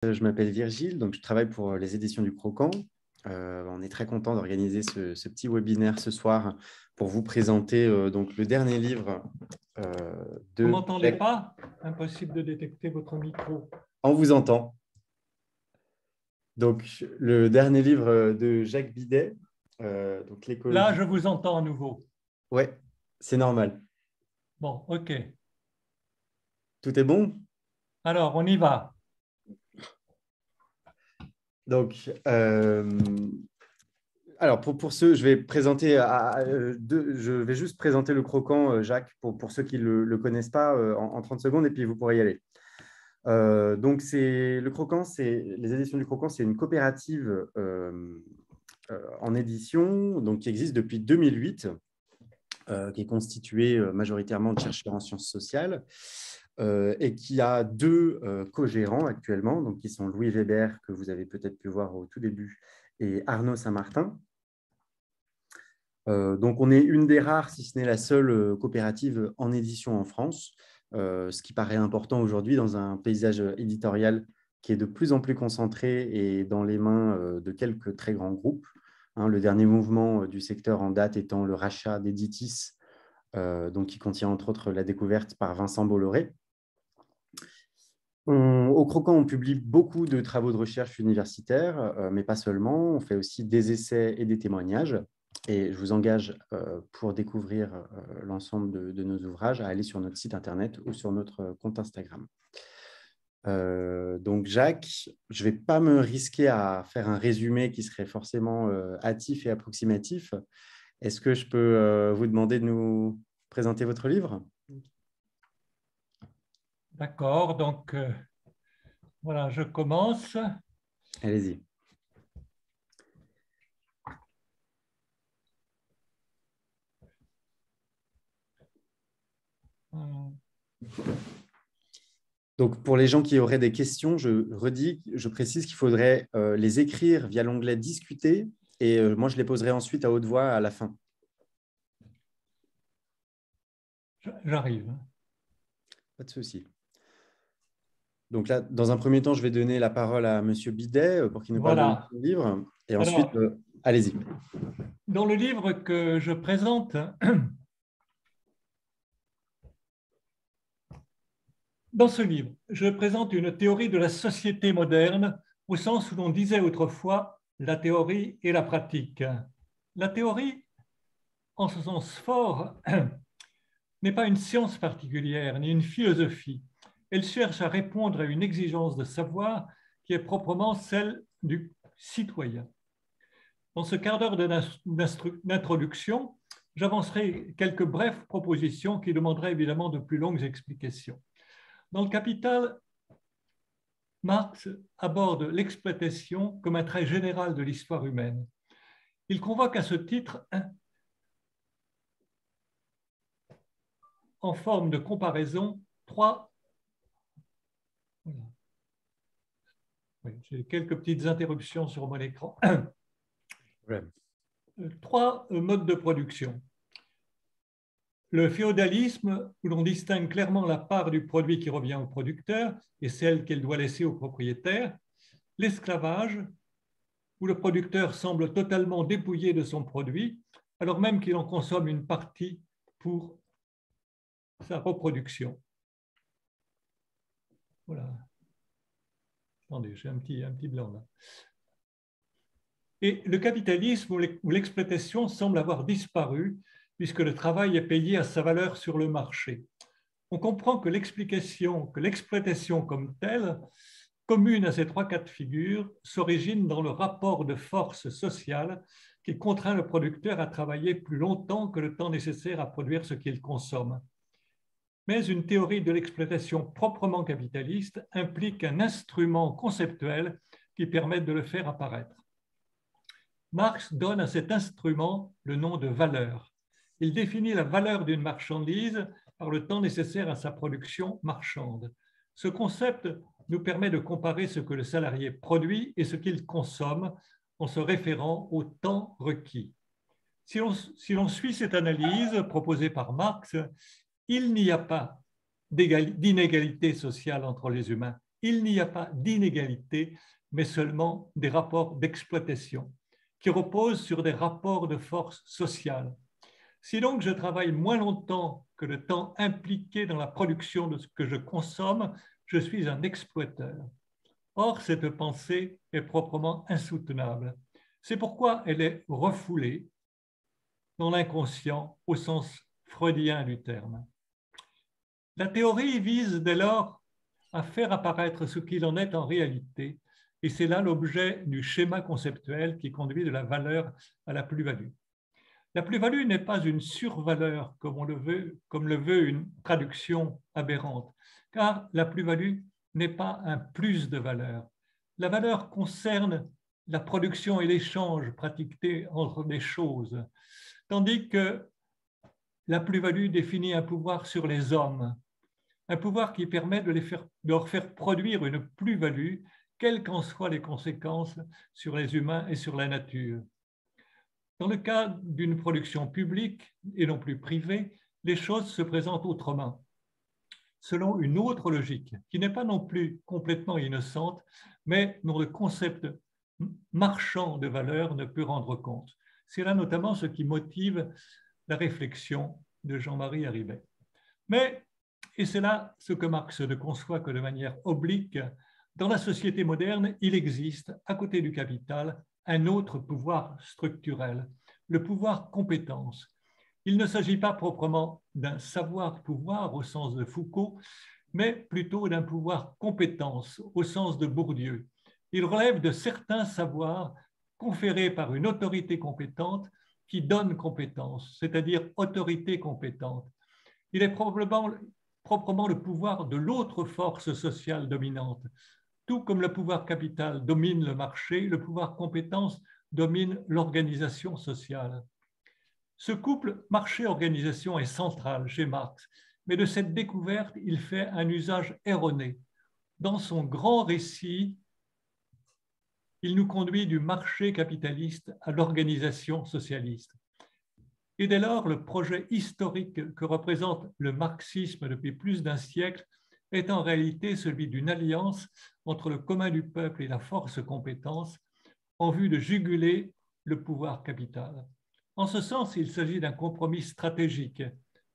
Je m'appelle Virgile, donc je travaille pour les éditions du Croquant. On est très content d'organiser ce petit webinaire ce soir pour vous présenter donc le dernier livre Vous ne de m'entendez Jacques. pas? Impossible de détecter votre micro. On vous entend. Donc, le dernier livre de Jacques Bidet, donc Là, l'écologie. je vous entends à nouveau. Ouais, c'est normal. Bon, OK. Tout est bon? Alors, on y va. Donc, alors pour ceux, je vais présenter, je vais juste présenter le Croquant, Jacques, pour ceux qui ne le connaissent pas, en 30 secondes, et puis vous pourrez y aller. Donc, le Croquant, les éditions du Croquant, c'est une coopérative en édition donc, qui existe depuis 2008, qui est constituée majoritairement de chercheurs en sciences sociales et qui a deux co-gérants actuellement, donc, qui sont Louis Weber, que vous avez peut-être pu voir au tout début, et Arnaud Saint-Martin. Donc, on est une des rares, si ce n'est la seule coopérative en édition en France, ce qui paraît important aujourd'hui dans un paysage éditorial qui est de plus en plus concentré et dans les mains de quelques très grands groupes. Le dernier mouvement du secteur en date étant le rachat d'Editis, donc qui contient entre autres la découverte par Vincent Bolloré. Au Croquant, on publie beaucoup de travaux de recherche universitaires, mais pas seulement. On fait aussi des essais et des témoignages. Et je vous engage, pour découvrir l'ensemble de nos ouvrages, à aller sur notre site internet ou sur notre compte Instagram. Donc, Jacques, je ne vais pas me risquer à faire un résumé qui serait forcément hâtif et approximatif. Est-ce que je peux vous demander de nous présenter votre livre? D'accord. Donc, voilà, je commence. Allez-y. Donc, pour les gens qui auraient des questions, je précise qu'il faudrait les écrire via l'onglet « Discuter » et moi, je les poserai ensuite à haute voix à la fin. J'arrive. Pas de souci. Donc là, dans un premier temps, je vais donner la parole à M. Bidet pour qu'il nous parle de Voilà. son livre. Et ensuite, Alors, allez-y. dans le livre que je présente, dans ce livre, je présente une théorie de la société moderne au sens où l'on disait autrefois la théorie et la pratique. La théorie, en ce sens fort, n'est pas une science particulière ni une philosophie. Elle cherche à répondre à une exigence de savoir qui est proprement celle du citoyen. Dans ce quart d'heure d'introduction, j'avancerai quelques brèves propositions qui demanderaient évidemment de plus longues explications. Dans le Capital, Marx aborde l'exploitation comme un trait général de l'histoire humaine. Il convoque à ce titre, en forme de comparaison, j'ai quelques petites interruptions sur mon écran. Ouais. Trois modes de production. Le féodalisme, où l'on distingue clairement la part du produit qui revient au producteur et celle qu'elle doit laisser au propriétaire. L'esclavage, où le producteur semble totalement dépouillé de son produit, alors même qu'il en consomme une partie pour sa reproduction. Voilà. Attendez, j'ai un petit blanc là. Et le capitalisme où l'exploitation semble avoir disparu puisque le travail est payé à sa valeur sur le marché. On comprend que l'exploitation comme telle, commune à ces trois cas de figure, s'origine dans le rapport de force sociale qui contraint le producteur à travailler plus longtemps que le temps nécessaire à produire ce qu'il consomme. Mais une théorie de l'exploitation proprement capitaliste implique un instrument conceptuel qui permette de le faire apparaître. Marx donne à cet instrument le nom de valeur. Il définit la valeur d'une marchandise par le temps nécessaire à sa production marchande. Ce concept nous permet de comparer ce que le salarié produit et ce qu'il consomme en se référant au temps requis. Si l'on suit cette analyse proposée par Marx, il n'y a pas d'inégalité sociale entre les humains. il n'y a pas d'inégalité, mais seulement des rapports d'exploitation qui reposent sur des rapports de force sociale. Si donc je travaille moins longtemps que le temps impliqué dans la production de ce que je consomme, je suis un exploiteur. Or, cette pensée est proprement insoutenable. C'est pourquoi elle est refoulée dans l'inconscient au sens freudien du terme. La théorie vise dès lors à faire apparaître ce qu'il en est en réalité, et c'est là l'objet du schéma conceptuel qui conduit de la valeur à la plus-value. La plus-value n'est pas une survaleur comme le veut une traduction aberrante, car la plus-value n'est pas un plus de valeur. La valeur concerne la production et l'échange pratiqués entre les choses, tandis que la plus-value définit un pouvoir sur les hommes, un pouvoir qui permet de leur faire produire une plus-value, quelles qu'en soient les conséquences sur les humains et sur la nature. Dans le cas d'une production publique et non plus privée, les choses se présentent autrement, selon une autre logique, qui n'est pas non plus complètement innocente, mais dont le concept marchand de valeur ne peut rendre compte. C'est là notamment ce qui motive la réflexion de Jean-Marie Arribet. Mais, et c'est là ce que Marx ne conçoit que de manière oblique, dans la société moderne, il existe, à côté du capital, un autre pouvoir structurel, le pouvoir compétence. Il ne s'agit pas proprement d'un savoir-pouvoir au sens de Foucault, mais plutôt d'un pouvoir compétence au sens de Bourdieu. Il relève de certains savoirs conférés par une autorité compétente qui donne compétence, c'est-à-dire autorité compétente. Il est proprement le pouvoir de l'autre force sociale dominante. Tout comme le pouvoir capital domine le marché, le pouvoir compétence domine l'organisation sociale. Ce couple marché-organisation est central chez Marx, mais de cette découverte, il fait un usage erroné. Dans son grand récit, il nous conduit du marché capitaliste à l'organisation socialiste. Et dès lors, le projet historique que représente le marxisme depuis plus d'un siècle est en réalité celui d'une alliance entre le commun du peuple et la force compétence en vue de juguler le pouvoir capital. En ce sens, il s'agit d'un compromis stratégique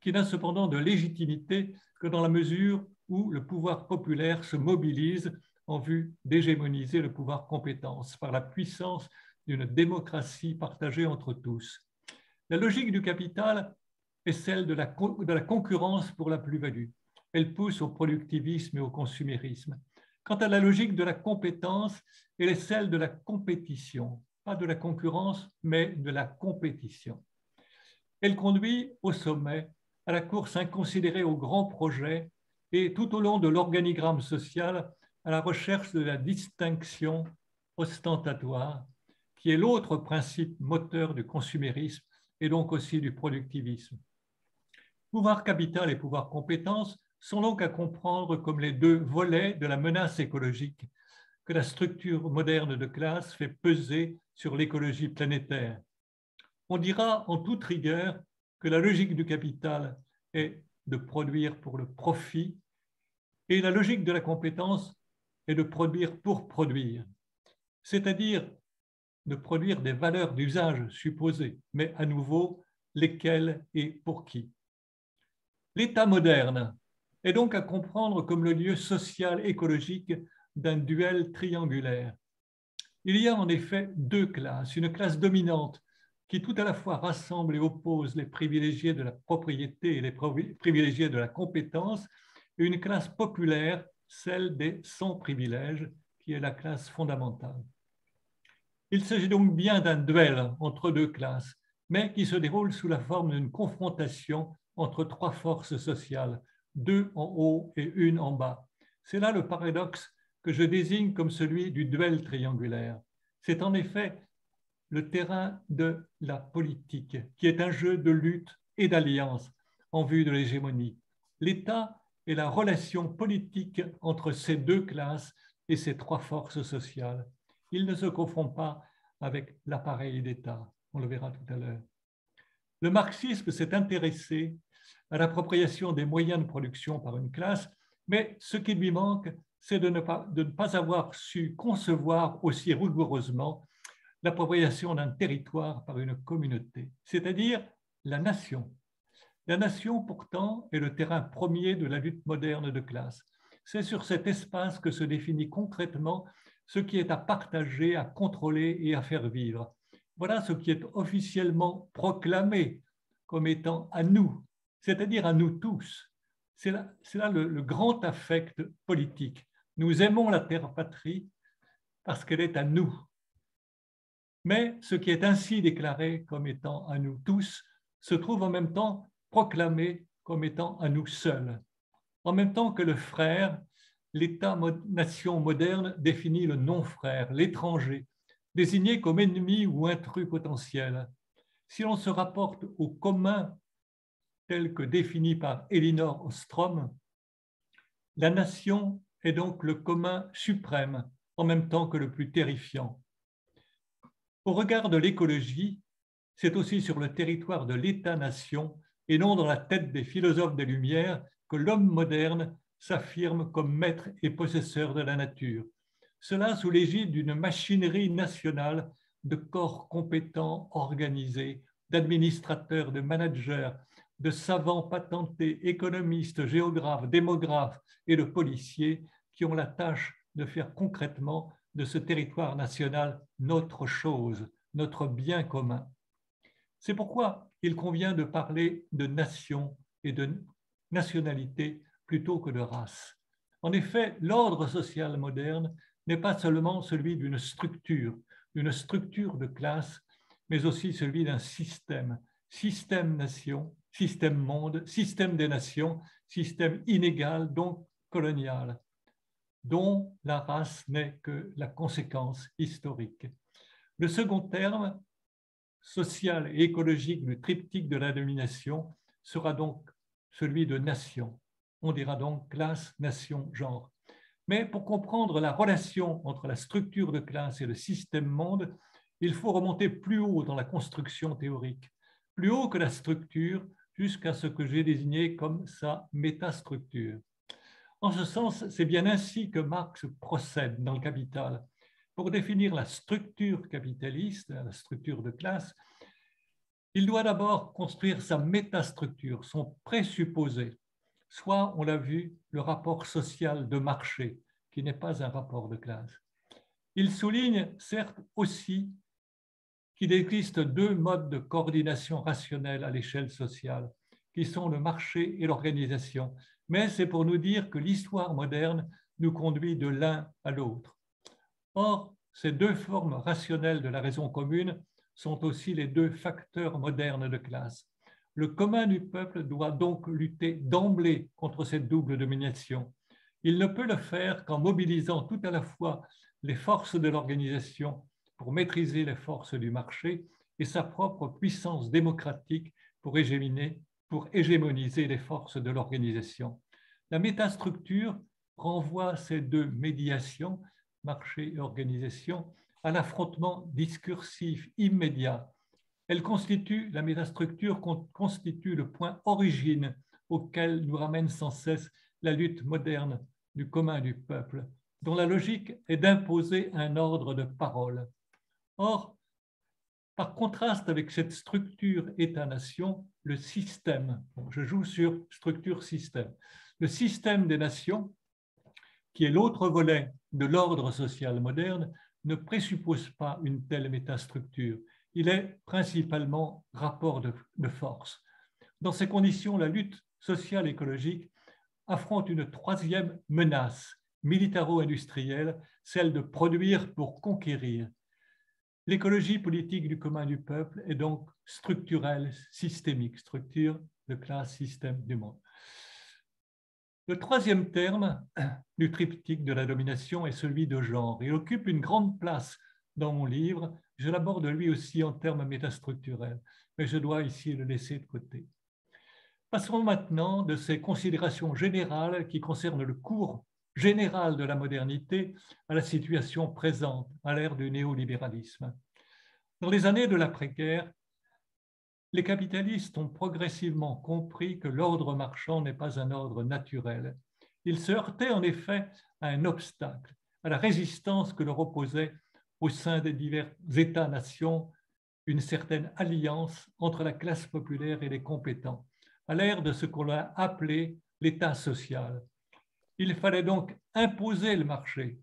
qui n'a cependant de légitimité que dans la mesure où le pouvoir populaire se mobilise en vue d'hégémoniser le pouvoir compétence par la puissance d'une démocratie partagée entre tous. La logique du capital est celle de la concurrence pour la plus-value. Elle pousse au productivisme et au consumérisme. Quant à la logique de la compétence, elle est celle de la compétition, pas de la concurrence, mais de la compétition. Elle conduit au sommet à la course inconsidérée aux grands projets et tout au long de l'organigramme social à la recherche de la distinction ostentatoire, qui est l'autre principe moteur du consumérisme et donc aussi du productivisme. Pouvoir capital et pouvoir compétence sont donc à comprendre comme les deux volets de la menace écologique que la structure moderne de classe fait peser sur l'écologie planétaire. On dira en toute rigueur que la logique du capital est de produire pour le profit et la logique de la compétence est de produire pour produire, c'est-à-dire de produire des valeurs d'usage supposées, mais à nouveau, lesquelles et pour qui. L'État moderne est donc à comprendre comme le lieu social écologique d'un duel triangulaire. Il y a en effet deux classes, une classe dominante qui tout à la fois rassemble et oppose les privilégiés de la propriété et les privilégiés de la compétence, et une classe populaire, celle des sans privilèges, qui est la classe fondamentale. Il s'agit donc bien d'un duel entre deux classes, mais qui se déroule sous la forme d'une confrontation entre trois forces sociales, deux en haut et une en bas. C'est là le paradoxe que je désigne comme celui du duel triangulaire. C'est en effet le terrain de la politique, qui est un jeu de lutte et d'alliance en vue de l'hégémonie. L'État est la relation politique entre ces deux classes et ces trois forces sociales. Il ne se confond pas avec l'appareil d'État, on le verra tout à l'heure. Le marxisme s'est intéressé à l'appropriation des moyens de production par une classe, mais ce qui lui manque, c'est de ne pas avoir su concevoir aussi rigoureusement l'appropriation d'un territoire par une communauté, c'est-à-dire la nation. La nation, pourtant, est le terrain premier de la lutte moderne de classe. C'est sur cet espace que se définit concrètement ce qui est à partager, à contrôler et à faire vivre. Voilà ce qui est officiellement proclamé comme étant à nous, c'est-à-dire à nous tous. C'est là le grand affect politique. Nous aimons la terre-patrie parce qu'elle est à nous. Mais ce qui est ainsi déclaré comme étant à nous tous se trouve en même temps proclamé comme étant à nous seuls. En même temps que le frère, l'État-nation moderne définit le non-frère, l'étranger, désigné comme ennemi ou intrus potentiel. Si l'on se rapporte au commun tel que défini par Elinor Ostrom, la nation est donc le commun suprême, en même temps que le plus terrifiant. Au regard de l'écologie, c'est aussi sur le territoire de l'État-nation et non dans la tête des philosophes des Lumières que l'homme moderne s'affirme comme maître et possesseur de la nature. Cela sous l'égide d'une machinerie nationale de corps compétents, organisés, d'administrateurs, de managers, de savants patentés, économistes, géographes, démographes et de policiers qui ont la tâche de faire concrètement de ce territoire national notre chose, notre bien commun. C'est pourquoi il convient de parler de nation et de nationalité plutôt que de race. En effet, l'ordre social moderne n'est pas seulement celui d'une structure de classe, mais aussi celui d'un système, système-nation, système-monde, système des nations, système inégal, donc colonial, dont la race n'est que la conséquence historique. Le second terme, social et écologique du triptyque de la domination, sera donc celui de nation. On dira donc classe, nation, genre. Mais pour comprendre la relation entre la structure de classe et le système monde, il faut remonter plus haut dans la construction théorique, plus haut que la structure, jusqu'à ce que j'ai désigné comme sa métastructure. En ce sens, c'est bien ainsi que Marx procède dans le Capital. Pour définir la structure capitaliste, la structure de classe, il doit d'abord construire sa métastructure, son présupposé, soit, on l'a vu, le rapport social de marché, qui n'est pas un rapport de classe. Il souligne, certes, aussi qu'il existe deux modes de coordination rationnelle à l'échelle sociale, qui sont le marché et l'organisation. Mais c'est pour nous dire que l'histoire moderne nous conduit de l'un à l'autre. Or, ces deux formes rationnelles de la raison commune sont aussi les deux facteurs modernes de classe. Le commun du peuple doit donc lutter d'emblée contre cette double domination. Il ne peut le faire qu'en mobilisant tout à la fois les forces de l'organisation pour maîtriser les forces du marché et sa propre puissance démocratique pour hégémoniser les forces de l'organisation. La métastructure renvoie ces deux médiations, marché et organisation, à l'affrontement discursif immédiat. La métastructure constitue le point origine auquel nous ramène sans cesse la lutte moderne du commun du peuple, dont la logique est d'imposer un ordre de parole. Or, par contraste avec cette structure État-nation, le système, je joue sur structure-système, le système des nations, qui est l'autre volet de l'ordre social moderne, ne présuppose pas une telle métastructure. Il est principalement rapport de force. Dans ces conditions, la lutte sociale écologique affronte une troisième menace militaro-industrielle, celle de produire pour conquérir. L'écologie politique du commun du peuple est donc structurelle, systémique, structure de classe, système du monde. Le troisième terme du triptyque de la domination est celui de genre. Il occupe une grande place dans mon livre. Je l'aborde lui aussi en termes métastructurels, mais je dois ici le laisser de côté. Passons maintenant de ces considérations générales qui concernent le cours général de la modernité à la situation présente, à l'ère du néolibéralisme. Dans les années de l'après-guerre, les capitalistes ont progressivement compris que l'ordre marchand n'est pas un ordre naturel. Il se heurtait en effet à un obstacle, à la résistance que leur opposait au sein des divers États-nations une certaine alliance entre la classe populaire et les compétents, à l'ère de ce qu'on a appelé l'État social. Il fallait donc imposer le marché.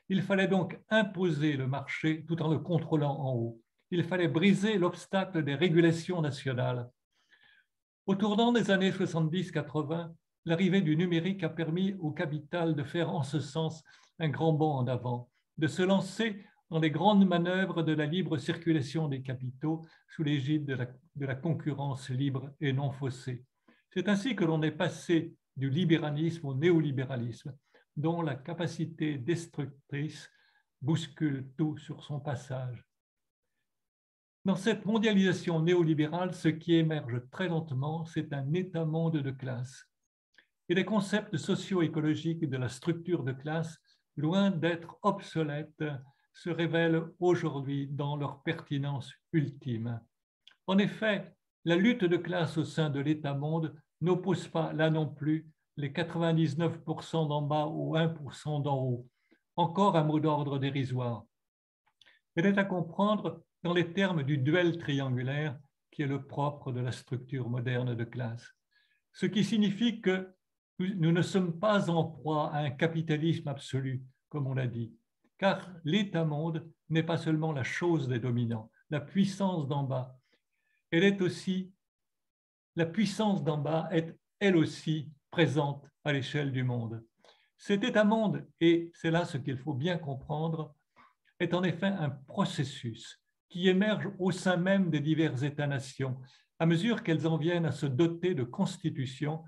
Il fallait donc imposer le marché tout en le contrôlant en haut. Il fallait briser l'obstacle des régulations nationales. Au tournant des années 70-80, l'arrivée du numérique a permis au capital de faire en ce sens un grand bond en avant, de se lancer dans les grandes manœuvres de la libre circulation des capitaux sous l'égide de la concurrence libre et non faussée. C'est ainsi que l'on est passé du libéralisme au néolibéralisme, dont la capacité destructrice bouscule tout sur son passage. Dans cette mondialisation néolibérale, ce qui émerge très lentement, c'est un État-monde de classe. Et les concepts socio-écologiques de la structure de classe, loin d'être obsolètes, se révèlent aujourd'hui dans leur pertinence ultime. En effet, la lutte de classe au sein de l'État-monde n'oppose pas, là non plus, les 99% d'en bas au 1% d'en haut. Encore un mot d'ordre dérisoire. Elle est à comprendre dans les termes du duel triangulaire qui est le propre de la structure moderne de classe. Ce qui signifie que nous ne sommes pas en proie à un capitalisme absolu, comme on l'a dit, car l'État-monde n'est pas seulement la chose des dominants, la puissance d'en bas. Elle est aussi, la puissance d'en bas est elle aussi présente à l'échelle du monde. Cet État-monde, et c'est là ce qu'il faut bien comprendre, est en effet un processus qui émerge au sein même des divers États-nations, à mesure qu'elles en viennent à se doter de constitutions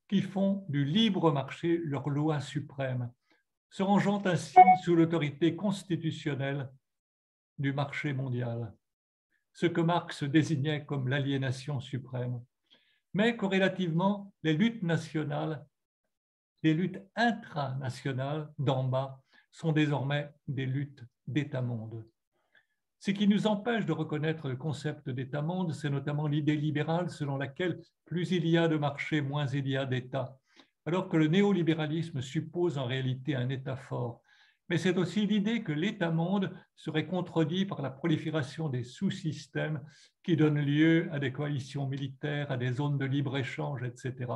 qui font du libre marché leur loi suprême, se rangeant ainsi sous l'autorité constitutionnelle du marché mondial, ce que Marx désignait comme l'aliénation suprême, mais corrélativement, les luttes nationales, les luttes intranationales d'en bas sont désormais des luttes d'État-monde. Ce qui nous empêche de reconnaître le concept d'État-monde, c'est notamment l'idée libérale selon laquelle plus il y a de marché, moins il y a d'État, alors que le néolibéralisme suppose en réalité un État fort. Mais c'est aussi l'idée que l'État-monde serait contredit par la prolifération des sous-systèmes qui donnent lieu à des coalitions militaires, à des zones de libre-échange, etc.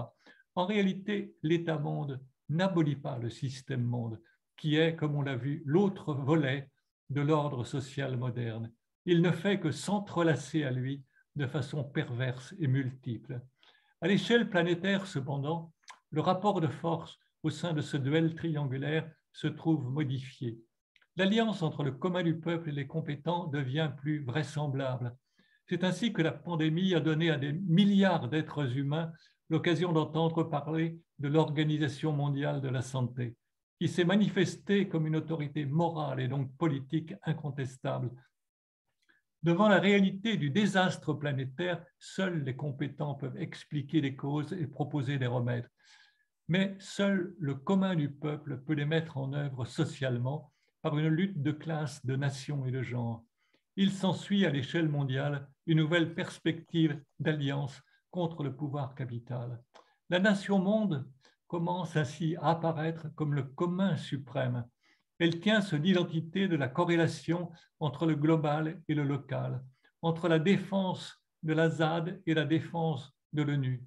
En réalité, l'État-monde n'abolit pas le système-monde, qui est, comme on l'a vu, l'autre volet de l'ordre social moderne. Il ne fait que s'entrelacer à lui de façon perverse et multiple. À l'échelle planétaire, cependant, le rapport de force au sein de ce duel triangulaire se trouve modifié. L'alliance entre le commun du peuple et les compétents devient plus vraisemblable. C'est ainsi que la pandémie a donné à des milliards d'êtres humains l'occasion d'entendre parler de l'Organisation mondiale de la santé, qui s'est manifestée comme une autorité morale et donc politique incontestable. Devant la réalité du désastre planétaire, seuls les compétents peuvent expliquer les causes et proposer des remèdes. Mais seul le commun du peuple peut les mettre en œuvre socialement par une lutte de classe, de nation et de genre. Il s'ensuit à l'échelle mondiale une nouvelle perspective d'alliance contre le pouvoir capital. La nation-monde commence ainsi à apparaître comme le commun suprême. Elle tient sur l'identité de la corrélation entre le global et le local, entre la défense de la ZAD et la défense de l'ONU.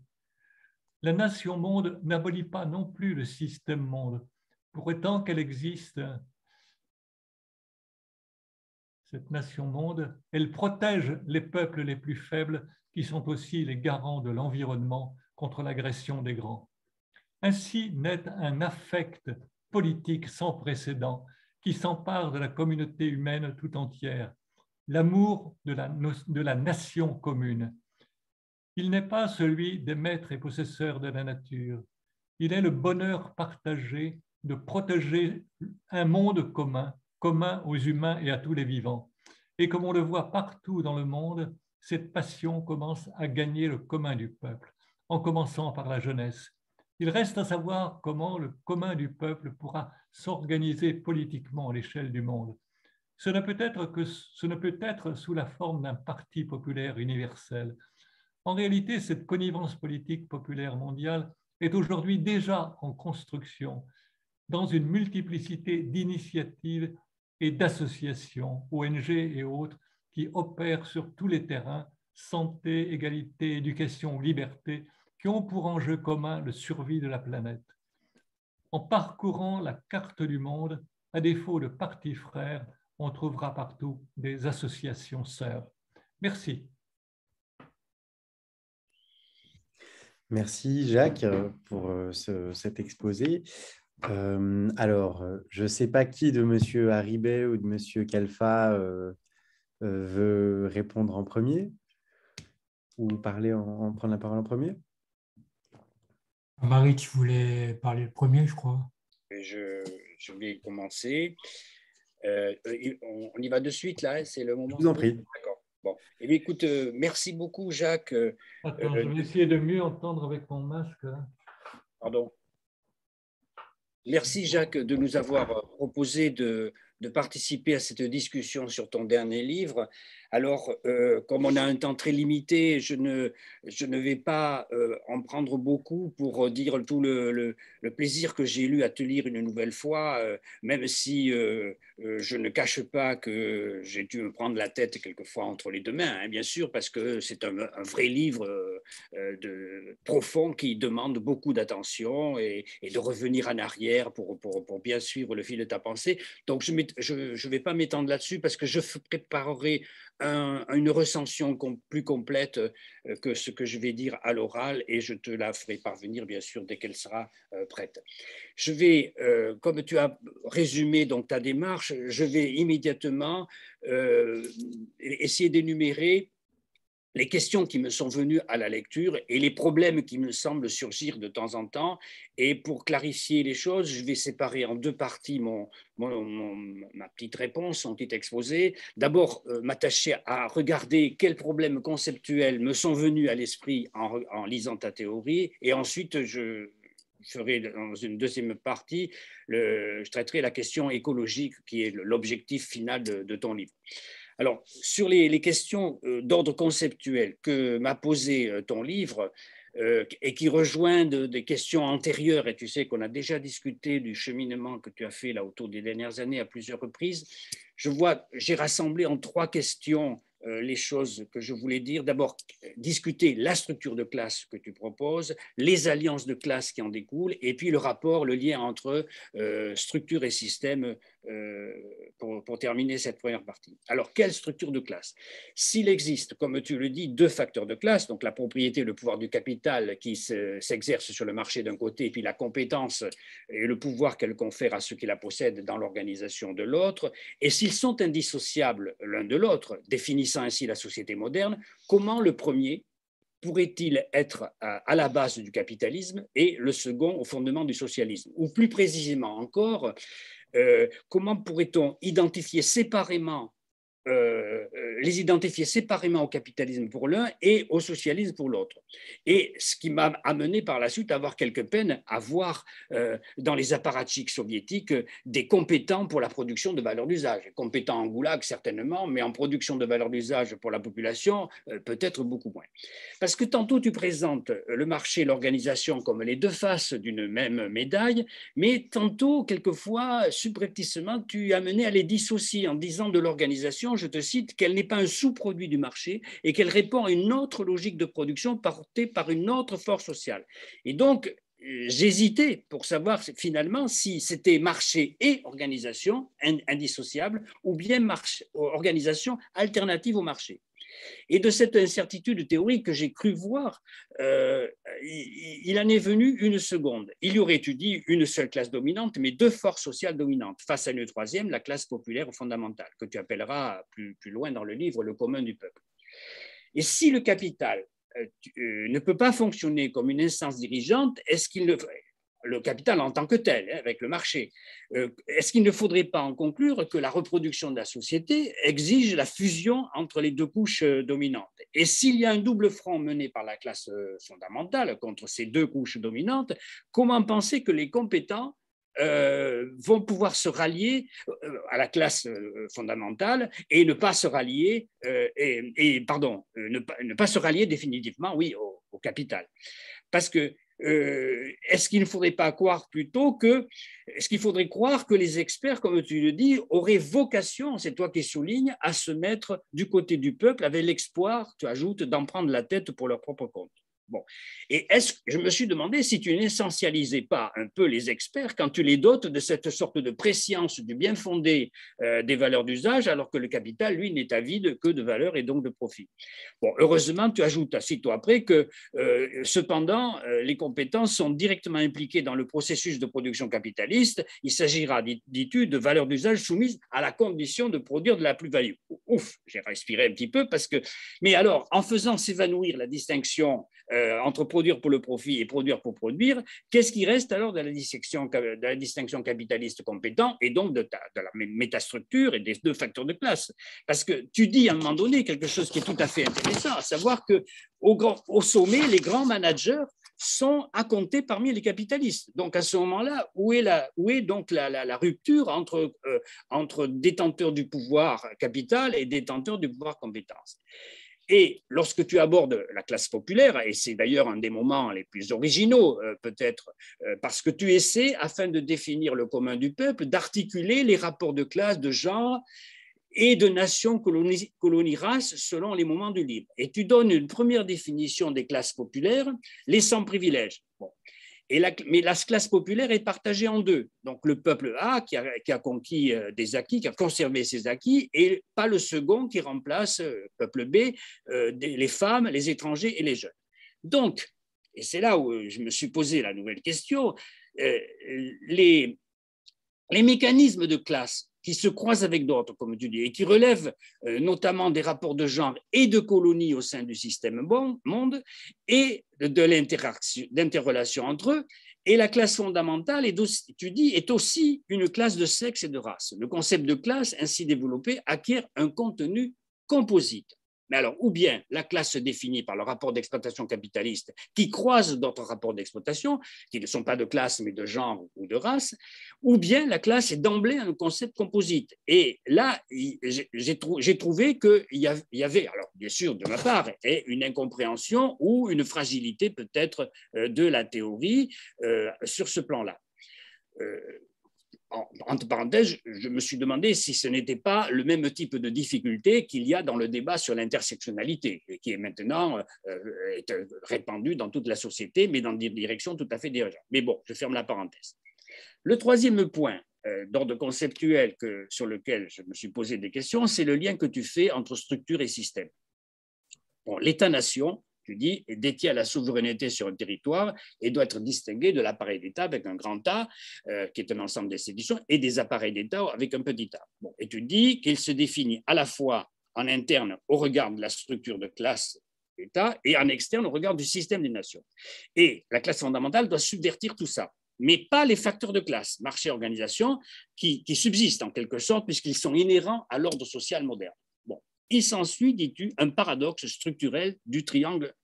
La nation-monde n'abolit pas non plus le système-monde. Pour autant qu'elle existe, cette nation-monde, elle protège les peuples les plus faibles qui sont aussi les garants de l'environnement contre l'agression des grands. Ainsi naît un affect politique sans précédent qui s'empare de la communauté humaine tout entière, l'amour de la nation commune. Il n'est pas celui des maîtres et possesseurs de la nature. Il est le bonheur partagé de protéger un monde commun, commun aux humains et à tous les vivants. Et comme on le voit partout dans le monde, cette passion commence à gagner le commun du peuple, en commençant par la jeunesse. Il reste à savoir comment le commun du peuple pourra s'organiser politiquement à l'échelle du monde. Ce ne peut être sous la forme d'un parti populaire universel, En réalité, cette connivence politique populaire mondiale est aujourd'hui déjà en construction dans une multiplicité d'initiatives et d'associations, ONG et autres, qui opèrent sur tous les terrains, santé, égalité, éducation, liberté, qui ont pour enjeu commun le survie de la planète. En parcourant la carte du monde, à défaut de partis frères, on trouvera partout des associations sœurs. Merci. Merci Jacques pour cet exposé. Je ne sais pas qui de M. Haribey ou de M. Kalfa veut répondre en premier ou prendre la parole en premier. Marie, tu voulais parler le premier, je crois. Je vais commencer. On y va de suite, là, c'est le moment. Je vous en prie. D'accord. Bon. Eh bien, écoute, merci beaucoup, Jacques. Attends, je vais essayer de mieux entendre avec mon masque. Pardon. Merci, Jacques, de nous avoir proposé de participer à cette discussion sur ton dernier livre. Alors, comme on a un temps très limité, je ne vais pas en prendre beaucoup pour dire tout le plaisir que j'ai eu à te lire une nouvelle fois, même si je ne cache pas que j'ai dû me prendre la tête quelquefois entre les deux mains, hein, bien sûr, parce que c'est un vrai livre profond qui demande beaucoup d'attention et de revenir en arrière pour bien suivre le fil de ta pensée. Donc, je ne vais pas m'étendre là-dessus parce que je préparerai une recension plus complète que ce que je vais dire à l'oral et je te la ferai parvenir, bien sûr, dès qu'elle sera prête. Je vais, comme tu as résumé donc, ta démarche, je vais immédiatement essayer d'énumérer les questions qui me sont venues à la lecture et les problèmes qui me semblent surgir de temps en temps. Et pour clarifier les choses, je vais séparer en deux parties ma petite réponse, mon petit exposé. D'abord, m'attacher à regarder quels problèmes conceptuels me sont venus à l'esprit en lisant ta théorie. Et ensuite, je ferai dans une deuxième partie, je traiterai la question écologique qui est l'objectif final de ton livre. Alors, sur les questions d'ordre conceptuel que m'a posé ton livre et qui rejoignent des questions antérieures, et tu sais qu'on a déjà discuté du cheminement que tu as fait là autour des dernières années à plusieurs reprises, j'ai rassemblé en trois questions les choses que je voulais dire. D'abord, discuter la structure de classe que tu proposes, les alliances de classe qui en découlent, et puis le rapport, le lien entre structure et système pour terminer cette première partie. Alors, quelle structure de classe? S'il existe, comme tu le dis, deux facteurs de classe, donc la propriété, le pouvoir du capital qui s'exerce sur le marché d'un côté, et puis la compétence et le pouvoir qu'elle confère à ceux qui la possèdent dans l'organisation de l'autre, et s'ils sont indissociables l'un de l'autre, définissant ainsi la société moderne, comment le premier pourrait-il être à la base du capitalisme et le second au fondement du socialisme? Ou plus précisément encore, comment pourrait-on identifier séparément les identifier séparément au capitalisme pour l'un et au socialisme pour l'autre. Et ce qui m'a amené par la suite à avoir quelques peines à voir dans les apparatchiks soviétiques des compétents pour la production de valeurs d'usage. Compétents en goulag certainement, mais en production de valeurs d'usage pour la population, peut-être beaucoup moins. Parce que tantôt tu présentes le marché et l'organisation comme les deux faces d'une même médaille, mais tantôt, quelquefois, subrepticement, tu es amené à les dissocier en disant de l'organisation, je te cite, qu'elle n'est pas un sous-produit du marché et qu'elle répond à une autre logique de production portée par une autre force sociale. Et donc, j'hésitais pour savoir finalement si c'était marché et organisation indissociable ou bien organisation alternative au marché. Et de cette incertitude théorique que j'ai cru voir, il en est venu une seconde. Il y aurait, tu dis, une seule classe dominante, mais deux forces sociales dominantes, face à une troisième, la classe populaire fondamentale, que tu appelleras plus loin dans le livre le commun du peuple. Et si le capital ne peut pas fonctionner comme une instance dirigeante, est-ce qu'il ne le capital en tant que tel, avec le marché. Est-ce qu'il ne faudrait pas en conclure que la reproduction de la société exige la fusion entre les deux couches dominantes? Et s'il y a un double front mené par la classe fondamentale contre ces deux couches dominantes, comment penser que les compétents vont pouvoir se rallier à la classe fondamentale et ne pas se rallier, ne pas se rallier définitivement, oui, au capital. Parce que est-ce qu'il ne faudrait pas croire plutôt que, est-ce qu'il faudrait croire que les experts, comme tu le dis, auraient vocation, c'est toi qui soulignes, à se mettre du côté du peuple avec l'espoir, tu ajoutes, d'en prendre la tête pour leur propre compte. Bon. Et je me suis demandé si tu n'essentialisais pas un peu les experts quand tu les dotes de cette sorte de prescience du bien fondé des valeurs d'usage, alors que le capital, lui, n'est avide que de valeurs et donc de profit. Bon, heureusement, tu ajoutes aussitôt après que, cependant, les compétences sont directement impliquées dans le processus de production capitaliste. Il s'agira, dis-tu, de valeurs d'usage soumises à la condition de produire de la plus-value. Ouf, j'ai respiré un petit peu parce que… Mais alors, en faisant s'évanouir la distinction entre produire pour le profit et produire pour produire, qu'est-ce qui reste alors de la distinction capitaliste compétent et donc de la métastructure et des deux facteurs de classe? Parce que tu dis à un moment donné quelque chose qui est tout à fait intéressant, à savoir qu'au sommet, les grands managers sont à compter parmi les capitalistes. Donc à ce moment-là, où est donc la rupture entre détenteurs du pouvoir capital et détenteurs du pouvoir compétence? Et lorsque tu abordes la classe populaire, et c'est d'ailleurs un des moments les plus originaux, peut-être, parce que tu essaies, afin de définir le commun du peuple, d'articuler les rapports de classe, de genre et de nation, colonie, race, selon les moments du livre. Et tu donnes une première définition des classes populaires, les sans privilèges. Bon. Mais la classe populaire est partagée en deux. Donc le peuple A qui a conquis des acquis, qui a conservé ses acquis, et pas le second qui remplace peuple B, les femmes, les étrangers et les jeunes. Donc, et c'est là où je me suis posé la nouvelle question, les mécanismes de classe qui se croisent avec d'autres, comme tu dis, et qui relèvent notamment des rapports de genre et de colonie au sein du système monde et de l'interrelation entre eux. Et la classe fondamentale, tu dis, est aussi une classe de sexe et de race. Le concept de classe, ainsi développé, acquiert un contenu composite. Mais alors, ou bien la classe se définit par le rapport d'exploitation capitaliste qui croise d'autres rapports d'exploitation, qui ne sont pas de classe mais de genre ou de race, ou bien la classe est d'emblée un concept composite. Et là, j'ai trouvé qu'il y avait, alors bien sûr de ma part, une incompréhension ou une fragilité peut-être de la théorie sur ce plan-là. Entre parenthèses, je me suis demandé si ce n'était pas le même type de difficulté qu'il y a dans le débat sur l'intersectionnalité, qui est maintenant répandu dans toute la société, mais dans des directions tout à fait divergentes. Mais bon, je ferme la parenthèse. Le troisième point d'ordre conceptuel sur lequel je me suis posé des questions, c'est le lien que tu fais entre structure et système. Bon, l'État-nation, tu dis, détient la souveraineté sur un territoire et doit être distingué de l'appareil d'État avec un grand A, qui est un ensemble d'institutions, et des appareils d'État avec un petit a. Bon, et tu dis qu'il se définit à la fois en interne au regard de la structure de classe d'État et en externe au regard du système des nations. Et la classe fondamentale doit subvertir tout ça, mais pas les facteurs de classe, marché, organisation, qui subsistent en quelque sorte puisqu'ils sont inhérents à l'ordre social moderne. Bon. Il s'ensuit, dis-tu, un paradoxe structurel du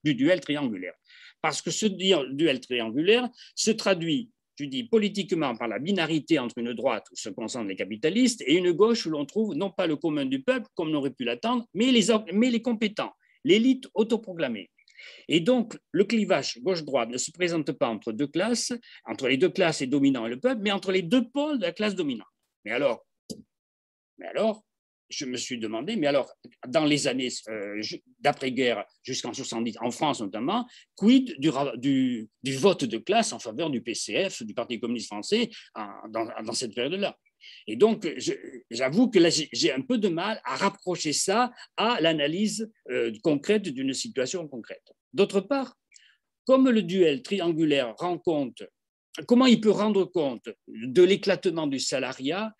duel triangulaire. Parce que ce duel triangulaire se traduit, tu dis, politiquement par la binarité entre une droite où se concentrent les capitalistes et une gauche où l'on trouve non pas le commun du peuple, comme on aurait pu l'attendre, mais les compétents, l'élite autoproclamée. Et donc, le clivage gauche-droite ne se présente pas entre deux classes, entre les deux classes et dominant et le peuple, mais entre les deux pôles de la classe dominante. Mais alors, je me suis demandé, mais alors, dans les années d'après-guerre jusqu'en 70, en France notamment, quid du vote de classe en faveur du PCF, du Parti communiste français, dans cette période-là? Et donc, j'avoue que là, j'ai un peu de mal à rapprocher ça à l'analyse concrète d'une situation concrète. D'autre part, comme le duel triangulaire rend compte, comment il peut rendre compte de l'éclatement du salariat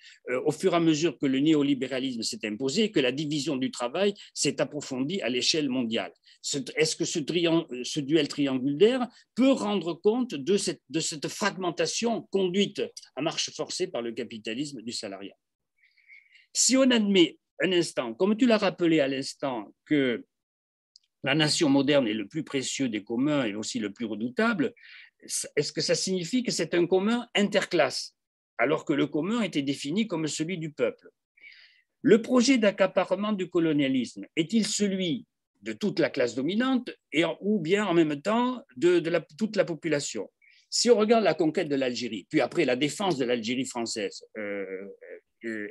au fur et à mesure que le néolibéralisme s'est imposé et que la division du travail s'est approfondie à l'échelle mondiale? Est-ce que ce duel triangulaire peut rendre compte de cette fragmentation conduite à marche forcée par le capitalisme du salariat? Si on admet un instant, comme tu l'as rappelé à l'instant, que la nation moderne est le plus précieux des communs et aussi le plus redoutable, est-ce que ça signifie que c'est un commun interclasse? alors que le commun était défini comme celui du peuple. Le projet d'accaparement du colonialisme est-il celui de toute la classe dominante ou bien en même temps de toute la population? Si on regarde la conquête de l'Algérie, puis après la défense de l'Algérie française,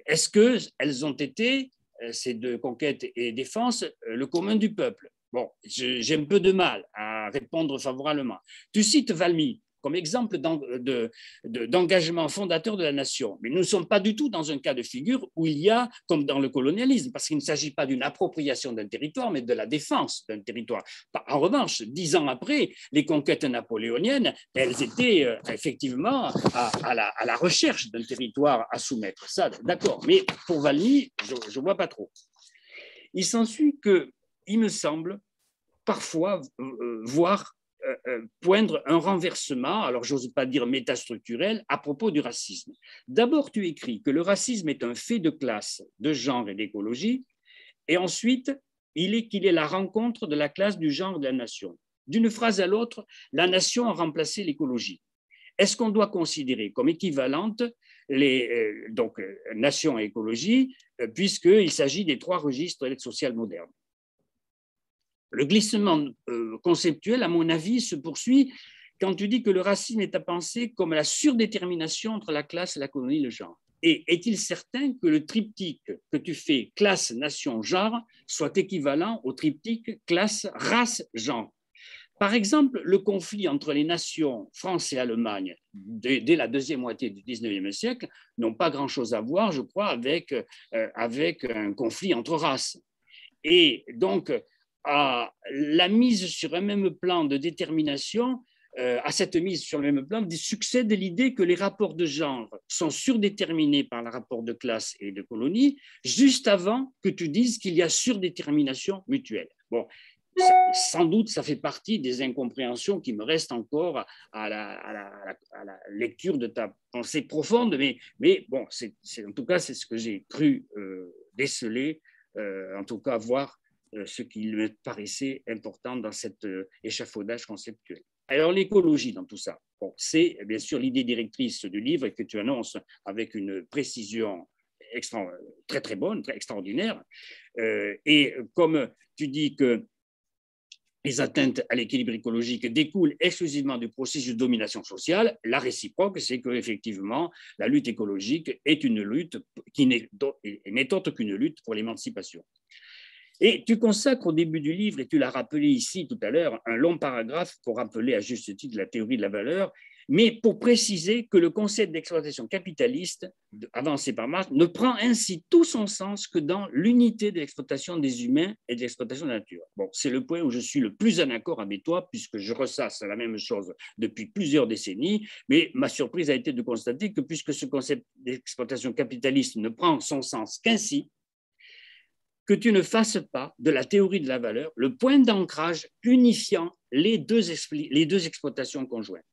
est-ce qu'elles ont été, ces deux conquêtes et défenses, le commun du peuple? Bon, j'ai un peu de mal à répondre favorablement. Tu cites Valmy comme exemple d'engagement fondateur de la nation. Mais nous ne sommes pas du tout dans un cas de figure où il y a, comme dans le colonialisme, parce qu'il ne s'agit pas d'une appropriation d'un territoire, mais de la défense d'un territoire. En revanche, 10 ans après, les conquêtes napoléoniennes, elles étaient effectivement à la recherche d'un territoire à soumettre. Ça, d'accord. Mais pour Valmy, je ne vois pas trop. Il s'ensuit qu'il me semble parfois voir poindre un renversement, alors j'ose pas dire métastructurel, à propos du racisme. D'abord, tu écris que le racisme est un fait de classe, de genre et d'écologie, et ensuite, qu'il est la rencontre de la classe, du genre et de la nation. D'une phrase à l'autre, la nation a remplacé l'écologie. Est-ce qu'on doit considérer comme équivalentes donc nation et écologie, puisqu'il s'agit des 3 registres de l'aide sociale moderne? Le glissement conceptuel, à mon avis, se poursuit quand tu dis que le racisme est à penser comme la surdétermination entre la classe, la colonie et le genre. Et est-il certain que le triptyque que tu fais, classe, nation, genre, soit équivalent au triptyque classe, race, genre? Par exemple, le conflit entre les nations France et Allemagne dès la deuxième moitié du 19e siècle n'ont pas grand-chose à voir, je crois, avec un conflit entre races. Et donc, à la mise sur un même plan de détermination, à cette mise sur le même plan, succède l'idée que les rapports de genre sont surdéterminés par le rapport de classe et de colonie, juste avant que tu dises qu'il y a surdétermination mutuelle. Bon, sans doute, ça fait partie des incompréhensions qui me restent encore à la lecture de ta pensée profonde, mais bon, en tout cas, c'est ce que j'ai cru déceler, en tout cas voir ce qui me paraissait important dans cet échafaudage conceptuel. Alors, l'écologie dans tout ça, bon, c'est bien sûr l'idée directrice du livre que tu annonces avec une précision très très bonne, très extraordinaire. Et comme tu dis que les atteintes à l'équilibre écologique découlent exclusivement du processus de domination sociale, la réciproque, c'est qu'effectivement, la lutte écologique est une lutte qui n'est autre qu'une lutte pour l'émancipation. Et tu consacres au début du livre, et tu l'as rappelé ici tout à l'heure, un long paragraphe pour rappeler à juste titre la théorie de la valeur, mais pour préciser que le concept d'exploitation capitaliste, avancé par Marx, ne prend ainsi tout son sens que dans l'unité de l'exploitation des humains et de l'exploitation de la nature. Bon, c'est le point où je suis le plus en accord avec toi, puisque je ressasse la même chose depuis plusieurs décennies, mais ma surprise a été de constater que puisque ce concept d'exploitation capitaliste ne prend son sens qu'ainsi, que tu ne fasses pas de la théorie de la valeur le point d'ancrage unifiant les deux exploitations conjointes.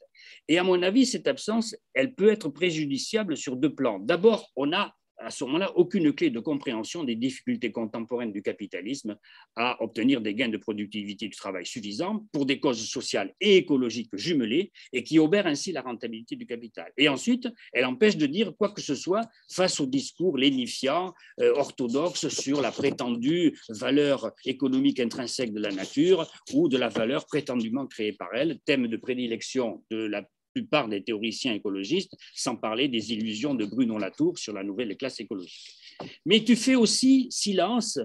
Et à mon avis, cette absence, elle peut être préjudiciable sur 2 plans. D'abord, on n'a à ce moment-là aucune clé de compréhension des difficultés contemporaines du capitalisme à obtenir des gains de productivité du travail suffisants pour des causes sociales et écologiques jumelées et qui obèrent ainsi la rentabilité du capital. Et ensuite, elle empêche de dire quoi que ce soit face au discours lénifiant, orthodoxe sur la prétendue valeur économique intrinsèque de la nature ou de la valeur prétendument créée par elle, thème de prédilection de la plupart des théoriciens écologistes, sans parler des illusions de Bruno Latour sur la nouvelle classe écologique. Mais tu fais aussi silence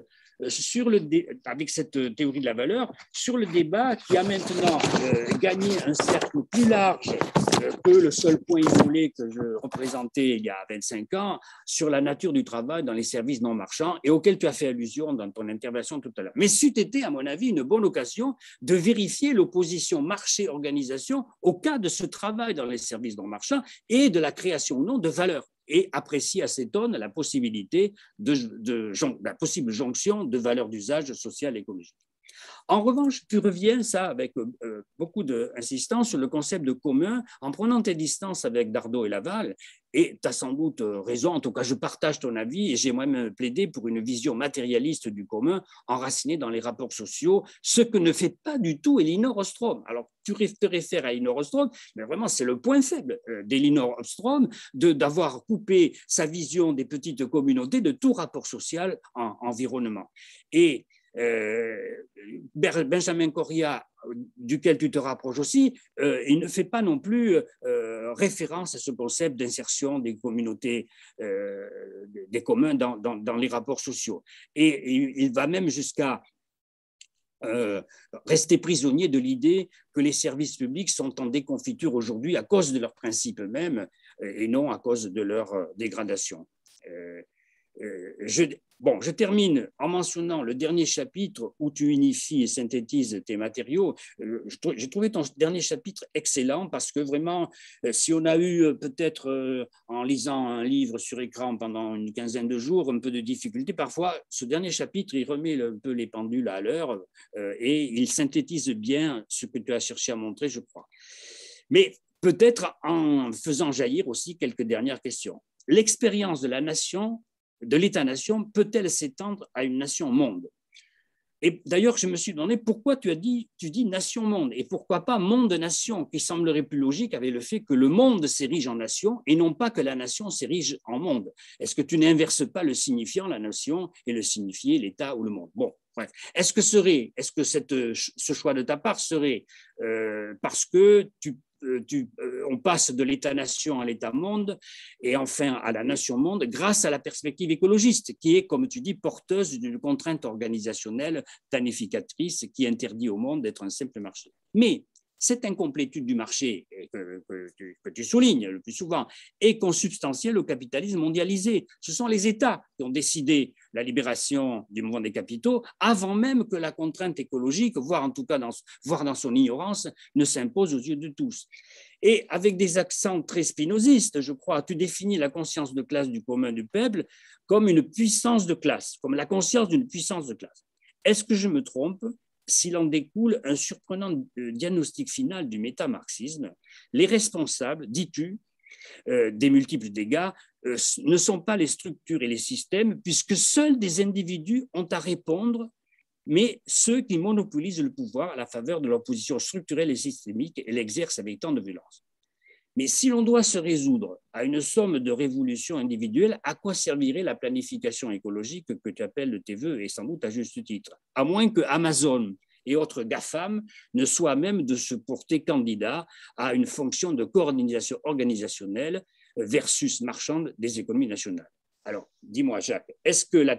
avec cette théorie de la valeur sur le débat qui a maintenant gagné un cercle plus large que le seul point isolé que je représentais il y a 25 ans sur la nature du travail dans les services non marchands et auquel tu as fait allusion dans ton intervention tout à l'heure. Mais c'eût été, à mon avis, une bonne occasion de vérifier l'opposition marché-organisation au cas de ce travail dans les services non marchands et de la création ou non de valeur, et apprécier à cétone la possibilité la possible jonction de valeurs d'usage social et écologique. En revanche, tu reviens, ça, avec beaucoup d'insistance sur le concept de commun, en prenant tes distances avec Dardot et Laval, et tu as sans doute raison, en tout cas je partage ton avis, et j'ai moi-même plaidé pour une vision matérialiste du commun, enracinée dans les rapports sociaux, ce que ne fait pas du tout Elinor Ostrom. Alors, tu te réfères à Elinor Ostrom, mais vraiment c'est le point faible d'Elinor Ostrom, d'avoir coupé sa vision des petites communautés de tout rapport social en environnement. Et Benjamin Correa, duquel tu te rapproches aussi, il ne fait pas non plus référence à ce concept d'insertion des communautés, des communs dans les rapports sociaux. Et il va même jusqu'à rester prisonnier de l'idée que les services publics sont en déconfiture aujourd'hui à cause de leurs principes eux-mêmes et non à cause de leur dégradation. Je termine en mentionnant le dernier chapitre où tu unifies et synthétises tes matériaux. J'ai trouvé ton dernier chapitre excellent parce que vraiment, si on a eu peut-être en lisant un livre sur écran pendant une quinzaine de jours, un peu de difficulté, parfois ce dernier chapitre, il remet un peu les pendules à l'heure et il synthétise bien ce que tu as cherché à montrer, je crois. Mais peut-être en faisant jaillir aussi quelques dernières questions. L'expérience de la nation, de l'État-nation, peut-elle s'étendre à une nation-monde? Et d'ailleurs, je me suis demandé pourquoi tu dis nation-monde et pourquoi pas monde-nation, qui semblerait plus logique avec le fait que le monde s'érige en nation et non pas que la nation s'érige en monde. Est-ce que tu n'inverses pas le signifiant, la nation, et le signifié, l'État ou le monde? Bon, bref. Est-ce que ce choix de ta part serait parce que on passe de l'État-nation à l'État-monde et enfin à la nation-monde grâce à la perspective écologiste qui est, comme tu dis, porteuse d'une contrainte organisationnelle planificatrice qui interdit au monde d'être un simple marché. Mais cette incomplétude du marché que tu soulignes le plus souvent est consubstantielle au capitalisme mondialisé. Ce sont les États qui ont décidé la libération du mouvement des capitaux avant même que la contrainte écologique, voire en tout cas voire dans son ignorance, ne s'impose aux yeux de tous. Et avec des accents très spinozistes, je crois, tu définis la conscience de classe du commun du peuple comme une puissance de classe, comme la conscience d'une puissance de classe. Est-ce que je me trompe s'il en découle un surprenant diagnostic final du métamarxisme? Les responsables, dis-tu, des multiples dégâts ne sont pas les structures et les systèmes, puisque seuls des individus ont à répondre, mais ceux qui monopolisent le pouvoir à la faveur de leur position structurelle et systémique et l'exercent avec tant de violence. Mais si l'on doit se résoudre à une somme de révolutions individuelles, à quoi servirait la planification écologique que tu appelles de tes voeux, et sans doute à juste titre? À moins que Amazon et autres GAFAM ne soient même de se porter candidats à une fonction de coordination organisationnelle versus marchande des économies nationales. Alors, dis-moi, Jacques, est-ce que c'est la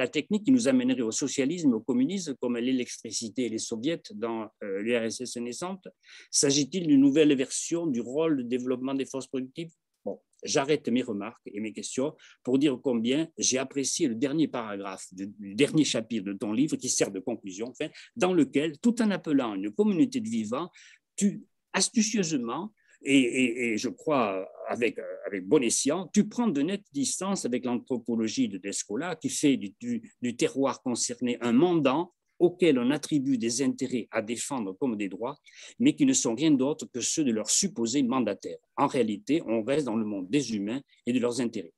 technique qui nous amènerait au socialisme, au communisme, comme l'électricité et les soviets dans l'URSS naissante? S'agit-il d'une nouvelle version du rôle de développement des forces productives? Bon, j'arrête mes remarques et mes questions pour dire combien j'ai apprécié le dernier paragraphe du dernier chapitre de ton livre qui sert de conclusion, enfin, dans lequel, tout en appelant une communauté de vivants, tu astucieusement et je crois avec bon escient, tu prends de nettes distances avec l'anthropologie de Descola qui fait du terroir concerné un mandant auquel on attribue des intérêts à défendre comme des droits, mais qui ne sont rien d'autre que ceux de leurs supposés mandataires. En réalité, on reste dans le monde des humains et de leurs intérêts.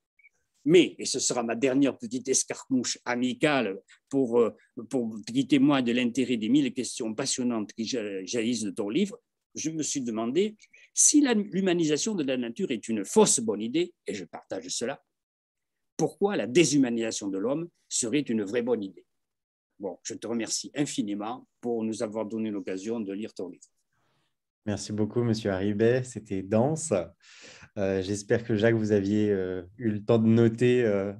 Mais, et ce sera ma dernière petite escarmouche amicale pour qui témoigne de l'intérêt des 1000 questions passionnantes qui jaillissent de ton livre, je me suis demandé si l'humanisation de la nature est une fausse bonne idée, et je partage cela, pourquoi la déshumanisation de l'homme serait une vraie bonne idée? Bon, je te remercie infiniment pour nous avoir donné l'occasion de lire ton livre. Merci beaucoup, Monsieur Harribey. C'était dense. J'espère que, Jacques, vous aviez eu le temps de noter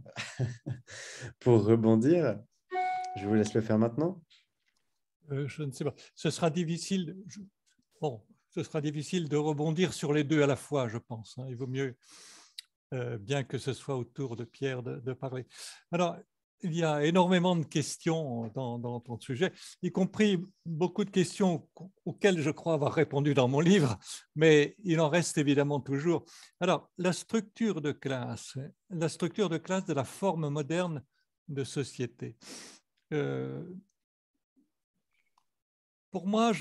pour rebondir. Je vous laisse le faire maintenant. Je ne sais pas. Ce sera difficile. Ce sera difficile de rebondir sur les deux à la fois, je pense. Il vaut mieux, bien que ce soit au tour de Pierre de parler. Alors, il y a énormément de questions dans ton sujet, y compris beaucoup de questions auxquelles je crois avoir répondu dans mon livre, mais il en reste évidemment toujours. Alors, la structure de classe de la forme moderne de société. Pour moi,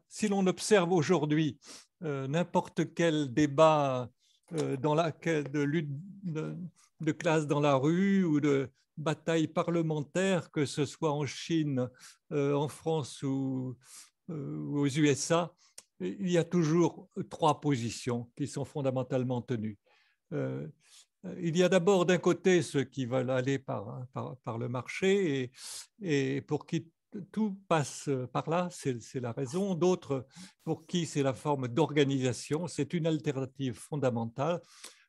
si l'on observe aujourd'hui n'importe quel débat de lutte de classe dans la rue ou de bataille parlementaire, que ce soit en Chine, en France ou aux USA, il y a toujours trois positions qui sont fondamentalement tenues. Il y a d'abord d'un côté ceux qui veulent aller par le marché et pour qui tout passe par là, c'est la raison. D'autres pour qui c'est la forme d'organisation, c'est une alternative fondamentale.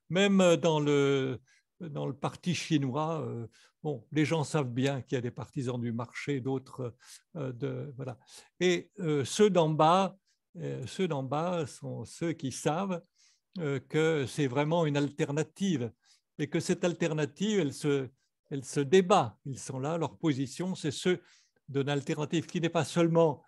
Même dans le parti chinois, bon, les gens savent bien qu'il y a des partisans du marché, d'autres voilà. Et ceux d'en bas sont ceux qui savent que c'est vraiment une alternative et que cette alternative, elle se débat. Ils sont là, leur position, c'est ceux d'une alternative qui n'est pas seulement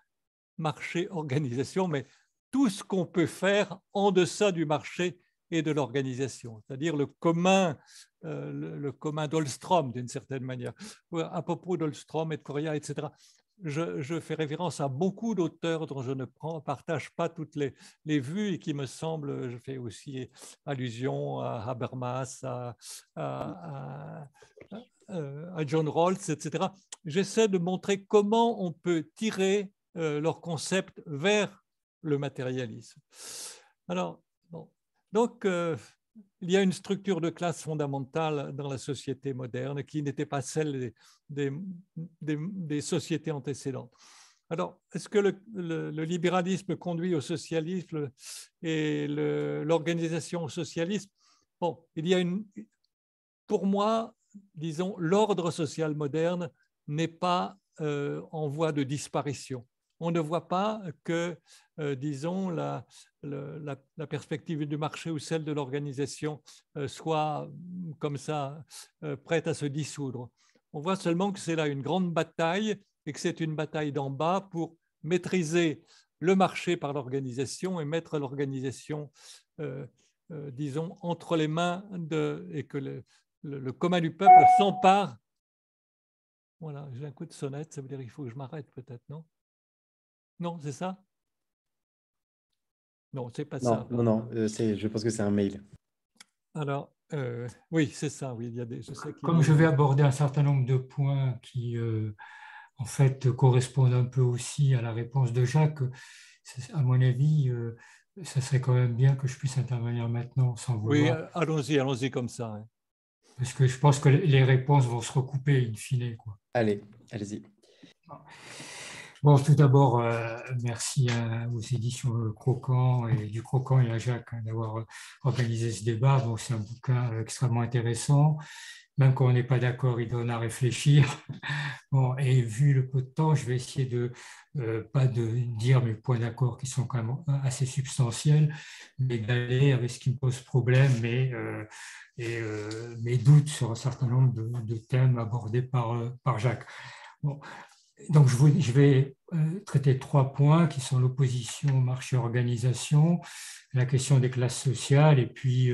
marché, organisation, mais tout ce qu'on peut faire en deçà du marché et de l'organisation, c'est-à-dire le commun d'Olstrom d'une certaine manière. À propos d'Olstrom et de Correa, etc., je fais référence à beaucoup d'auteurs dont je ne partage pas toutes les vues et qui me semblent, je fais aussi allusion à Habermas, à John Rawls, etc. J'essaie de montrer comment on peut tirer leur concept vers le matérialisme. Alors, bon. Donc, il y a une structure de classe fondamentale dans la société moderne qui n'était pas celle des sociétés antécédentes. Alors, est-ce que le libéralisme conduit au socialisme et l'organisation au socialisme? Bon, il y a pour moi, disons, l'ordre social moderne n'est pas en voie de disparition. On ne voit pas que, disons, la perspective du marché ou celle de l'organisation soit comme ça prête à se dissoudre. On voit seulement que c'est là une grande bataille et que c'est une bataille d'en bas pour maîtriser le marché par l'organisation et mettre l'organisation, disons, entre les mains et que le commun du peuple s'empare. Voilà, j'ai un coup de sonnette, ça veut dire qu'il faut que je m'arrête peut-être, non? Non, c'est ça? Non, c'est pas ça. Non, je pense que c'est un mail. Alors, oui, c'est ça, oui. Je sais Comme je vais aborder un certain nombre de points qui, en fait, correspondent un peu aussi à la réponse de Jacques, à mon avis, ça serait quand même bien que je puisse intervenir maintenant sans vouloir. Oui, allons-y comme ça. Hein. Parce que je pense que les réponses vont se recouper in fine, quoi. Allez-y. Bon, tout d'abord, merci aux éditions Croquant et du Croquant et à Jacques d'avoir organisé ce débat. Bon, c'est un bouquin extrêmement intéressant. Même quand on n'est pas d'accord, il donne à réfléchir. Bon, et vu le peu de temps, je vais essayer de pas de dire mes points d'accord qui sont quand même assez substantiels, mais d'aller avec ce qui me pose problème et mes doutes sur un certain nombre de thèmes abordés par Jacques. Bon. Donc, je vais traiter 3 points qui sont l'opposition marché-organisation, la question des classes sociales et puis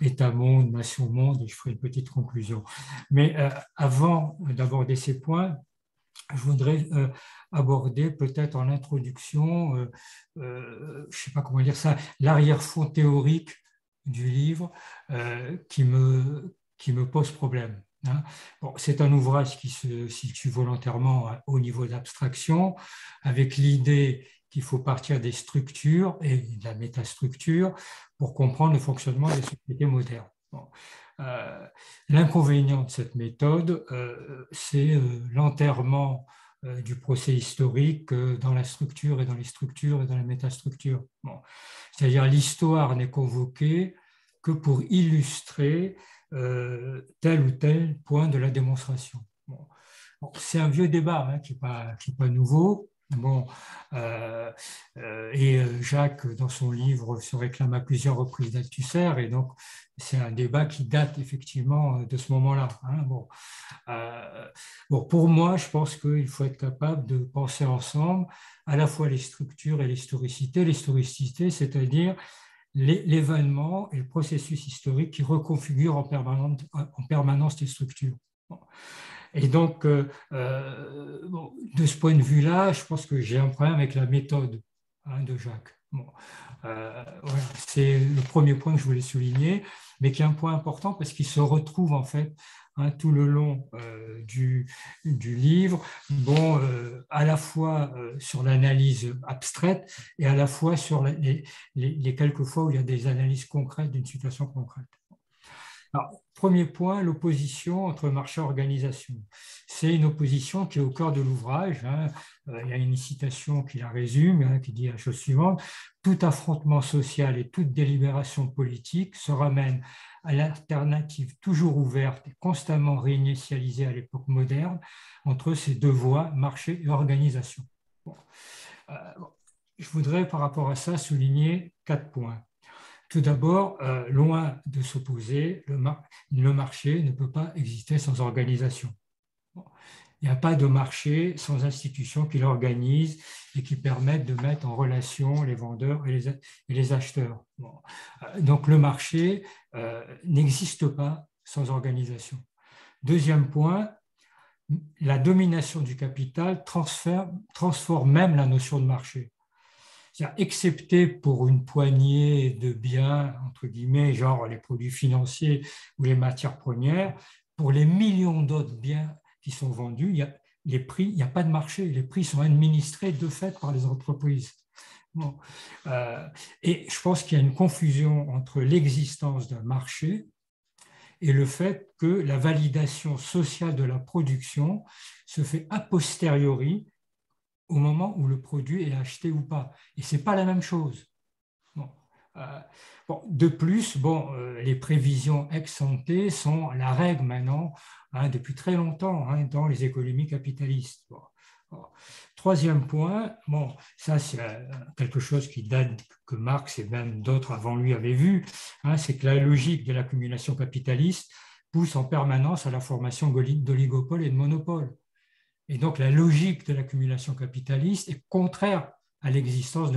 État-monde, nation-monde, et je ferai une petite conclusion. Mais avant d'aborder ces points, je voudrais aborder peut-être en introduction, je ne sais pas comment dire ça, l'arrière-fond théorique du livre qui me pose problème. Bon, c'est un ouvrage qui se situe volontairement au niveau d'abstraction, avec l'idée qu'il faut partir des structures et de la métastructure pour comprendre le fonctionnement des sociétés modernes. Bon. L'inconvénient de cette méthode, c'est l'enterrement du procès historique dans la structure et dans les structures et dans la métastructure. Bon. C'est-à-dire l'histoire n'est convoquée que pour illustrer tel ou tel point de la démonstration. Bon. Bon, c'est un vieux débat hein, qui n'est pas nouveau. Bon, et Jacques, dans son livre, se réclame à plusieurs reprises d'Althusser, et donc c'est un débat qui date effectivement de ce moment-là. Hein. Bon, pour moi, je pense qu'il faut être capable de penser ensemble à la fois les structures et l'historicité. L'historicité, c'est-à-dire l'événement et le processus historique qui reconfigure en permanence les structures. Bon. Et donc, bon, de ce point de vue-là, je pense que j'ai un problème avec la méthode de Jacques. Bon, voilà, c'est le premier point que je voulais souligner, mais qui est un point important parce qu'il se retrouve en fait tout le long du livre, bon, à la fois sur l'analyse abstraite et à la fois sur les quelques fois où il y a des analyses concrètes d'une situation concrète. Alors, premier point, l'opposition entre marché et organisation. C'est une opposition qui est au cœur de l'ouvrage. Il y a une citation qui la résume, qui dit la chose suivante: tout affrontement social et toute délibération politique se ramène à l'alternative toujours ouverte et constamment réinitialisée à l'époque moderne entre ces deux voies, marché et organisation. Bon. Je voudrais par rapport à ça souligner 4 points. Tout d'abord, loin de s'opposer, le marché ne peut pas exister sans organisation. Bon. Il n'y a pas de marché sans institutions qui l'organisent et qui permettent de mettre en relation les vendeurs et les acheteurs. Bon. Donc le marché n'existe pas sans organisation. Deuxième point, la domination du capital transforme même la notion de marché. C'est-à-dire, excepté pour une poignée de biens, entre guillemets, genre les produits financiers ou les matières premières, pour les millions d'autres biens qui sont vendus, il n'y a pas de marché. Les prix sont administrés de fait par les entreprises. Bon. Et je pense qu'il y a une confusion entre l'existence d'un marché et le fait que la validation sociale de la production se fait a posteriori, au moment où le produit est acheté ou pas. Et ce n'est pas la même chose. Bon. De plus, les prévisions ex ante sont la règle maintenant, depuis très longtemps, dans les économies capitalistes. Troisième point, ça c'est quelque chose qui date, que Marx et même d'autres avant lui avaient vu, c'est que la logique de l'accumulation capitaliste pousse en permanence à la formation d'oligopoles et de monopoles. Et donc, la logique de l'accumulation capitaliste est contraire à l'existence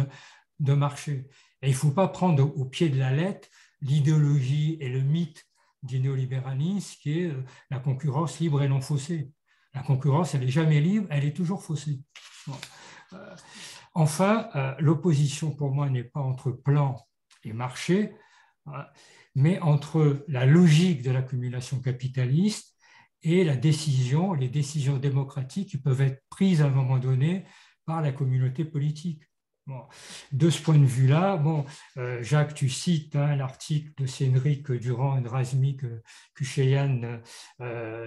de marché. Et il ne faut pas prendre au pied de la lettre l'idéologie et le mythe du néolibéralisme qui est la concurrence libre et non faussée. La concurrence, elle n'est jamais libre, elle est toujours faussée. Bon. Enfin, l'opposition pour moi n'est pas entre plan et marché, mais entre la logique de l'accumulation capitaliste et les décisions démocratiques qui peuvent être prises à un moment donné par la communauté politique. Bon. De ce point de vue-là, Jacques, tu cites l'article de Cédric Durand et de Razmik Kucheyan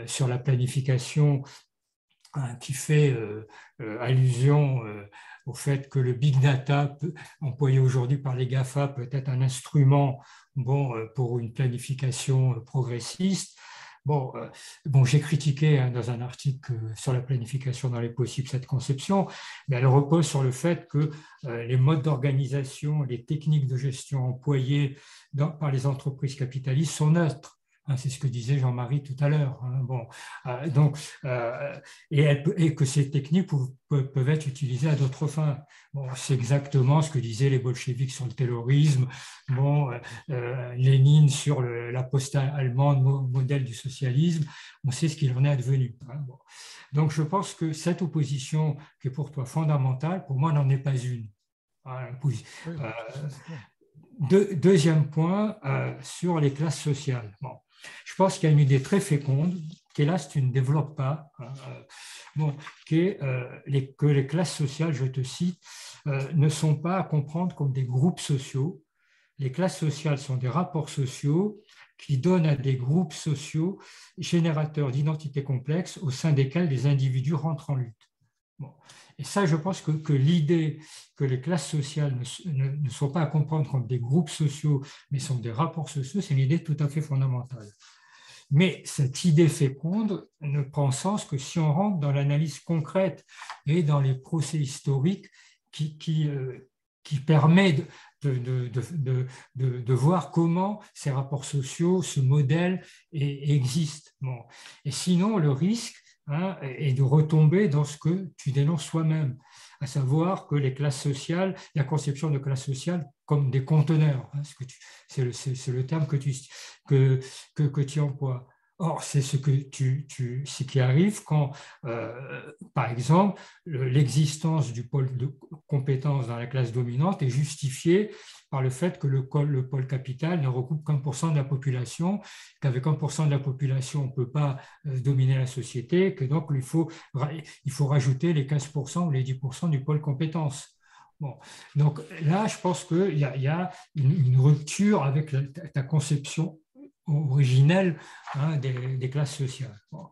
sur la planification qui fait allusion au fait que le big data employé aujourd'hui par les GAFA peut être un instrument pour une planification progressiste. J'ai critiqué dans un article sur la planification dans les possibles cette conception, mais elle repose sur le fait que les modes d'organisation, les techniques de gestion employées par les entreprises capitalistes sont neutres. C'est ce que disait Jean-Marie tout à l'heure. Et que ces techniques peuvent être utilisées à d'autres fins. C'est exactement ce que disaient les bolcheviks sur le taylorisme, Lénine sur la poste allemande, modèle du socialisme. On sait ce qu'il en est advenu. Donc je pense que cette opposition qui est pour toi fondamentale, pour moi, n'en est pas une. Deuxième point, sur les classes sociales. Je pense qu'il y a une idée très féconde, qu'hélas tu ne développes pas, qui est que les classes sociales, je te cite, ne sont pas à comprendre comme des groupes sociaux. Les classes sociales sont des rapports sociaux qui donnent à des groupes sociaux générateurs d'identités complexes au sein desquels les individus rentrent en lutte. Et ça, je pense que l'idée que les classes sociales ne sont pas à comprendre comme des groupes sociaux, mais sont des rapports sociaux, c'est une idée tout à fait fondamentale. Mais cette idée féconde ne prend sens que si on rentre dans l'analyse concrète et dans les procès historiques qui permet de voir comment ces rapports sociaux, ce modèle existent. Et sinon, le risque et de retomber dans ce que tu dénonces toi-même, à savoir que les classes sociales, la conception de classes sociales comme des conteneurs, c'est le terme que tu emploies. Or, c'est ce qui arrive quand, par exemple, l'existence du pôle de compétence dans la classe dominante est justifiée par le fait que le pôle capital ne recoupe qu'1% de la population, qu'avec 1% de la population, on ne peut pas dominer la société, que donc il faut rajouter les 15% ou les 10% du pôle compétence. Bon. Donc là, je pense qu'il y a une rupture avec ta conception originelle des classes sociales. Bon.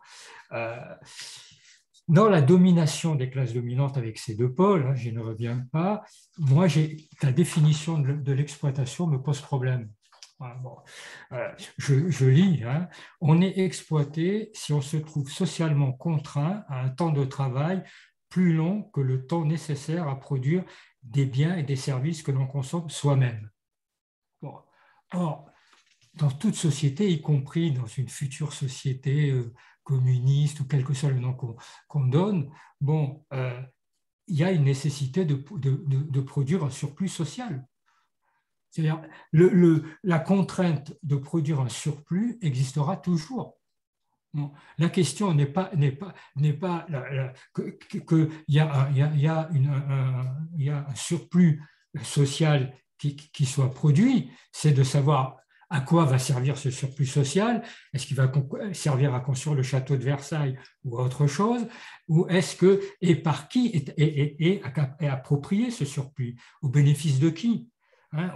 Dans la domination des classes dominantes avec ces deux pôles, je ne reviens pas, moi, ta définition de l'exploitation me pose problème. Bon. Je lis, on est exploité si on se trouve socialement contraint à un temps de travail plus long que le temps nécessaire à produire des biens et des services que l'on consomme soi-même. Bon. Or, dans toute société, y compris dans une future société communiste ou quel que soit le nom qu'on donne, bon, il y a une nécessité de produire un surplus social. C'est-à-dire, la contrainte de produire un surplus existera toujours. Bon, la question n'est pas qu'il y a un surplus social qui soit produit, c'est de savoir à quoi va servir ce surplus social. Est-ce qu'il va servir à construire le château de Versailles ou autre chose, ou est-ce que, et par qui est approprié ce surplus, au bénéfice de qui?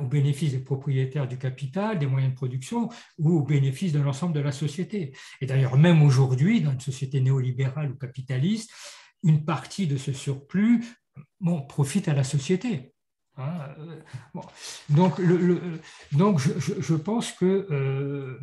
Au bénéfice des propriétaires du capital, des moyens de production, ou au bénéfice de l'ensemble de la société. Et d'ailleurs, même aujourd'hui, dans une société néolibérale ou capitaliste, une partie de ce surplus profite à la société. Bon. Donc, je pense que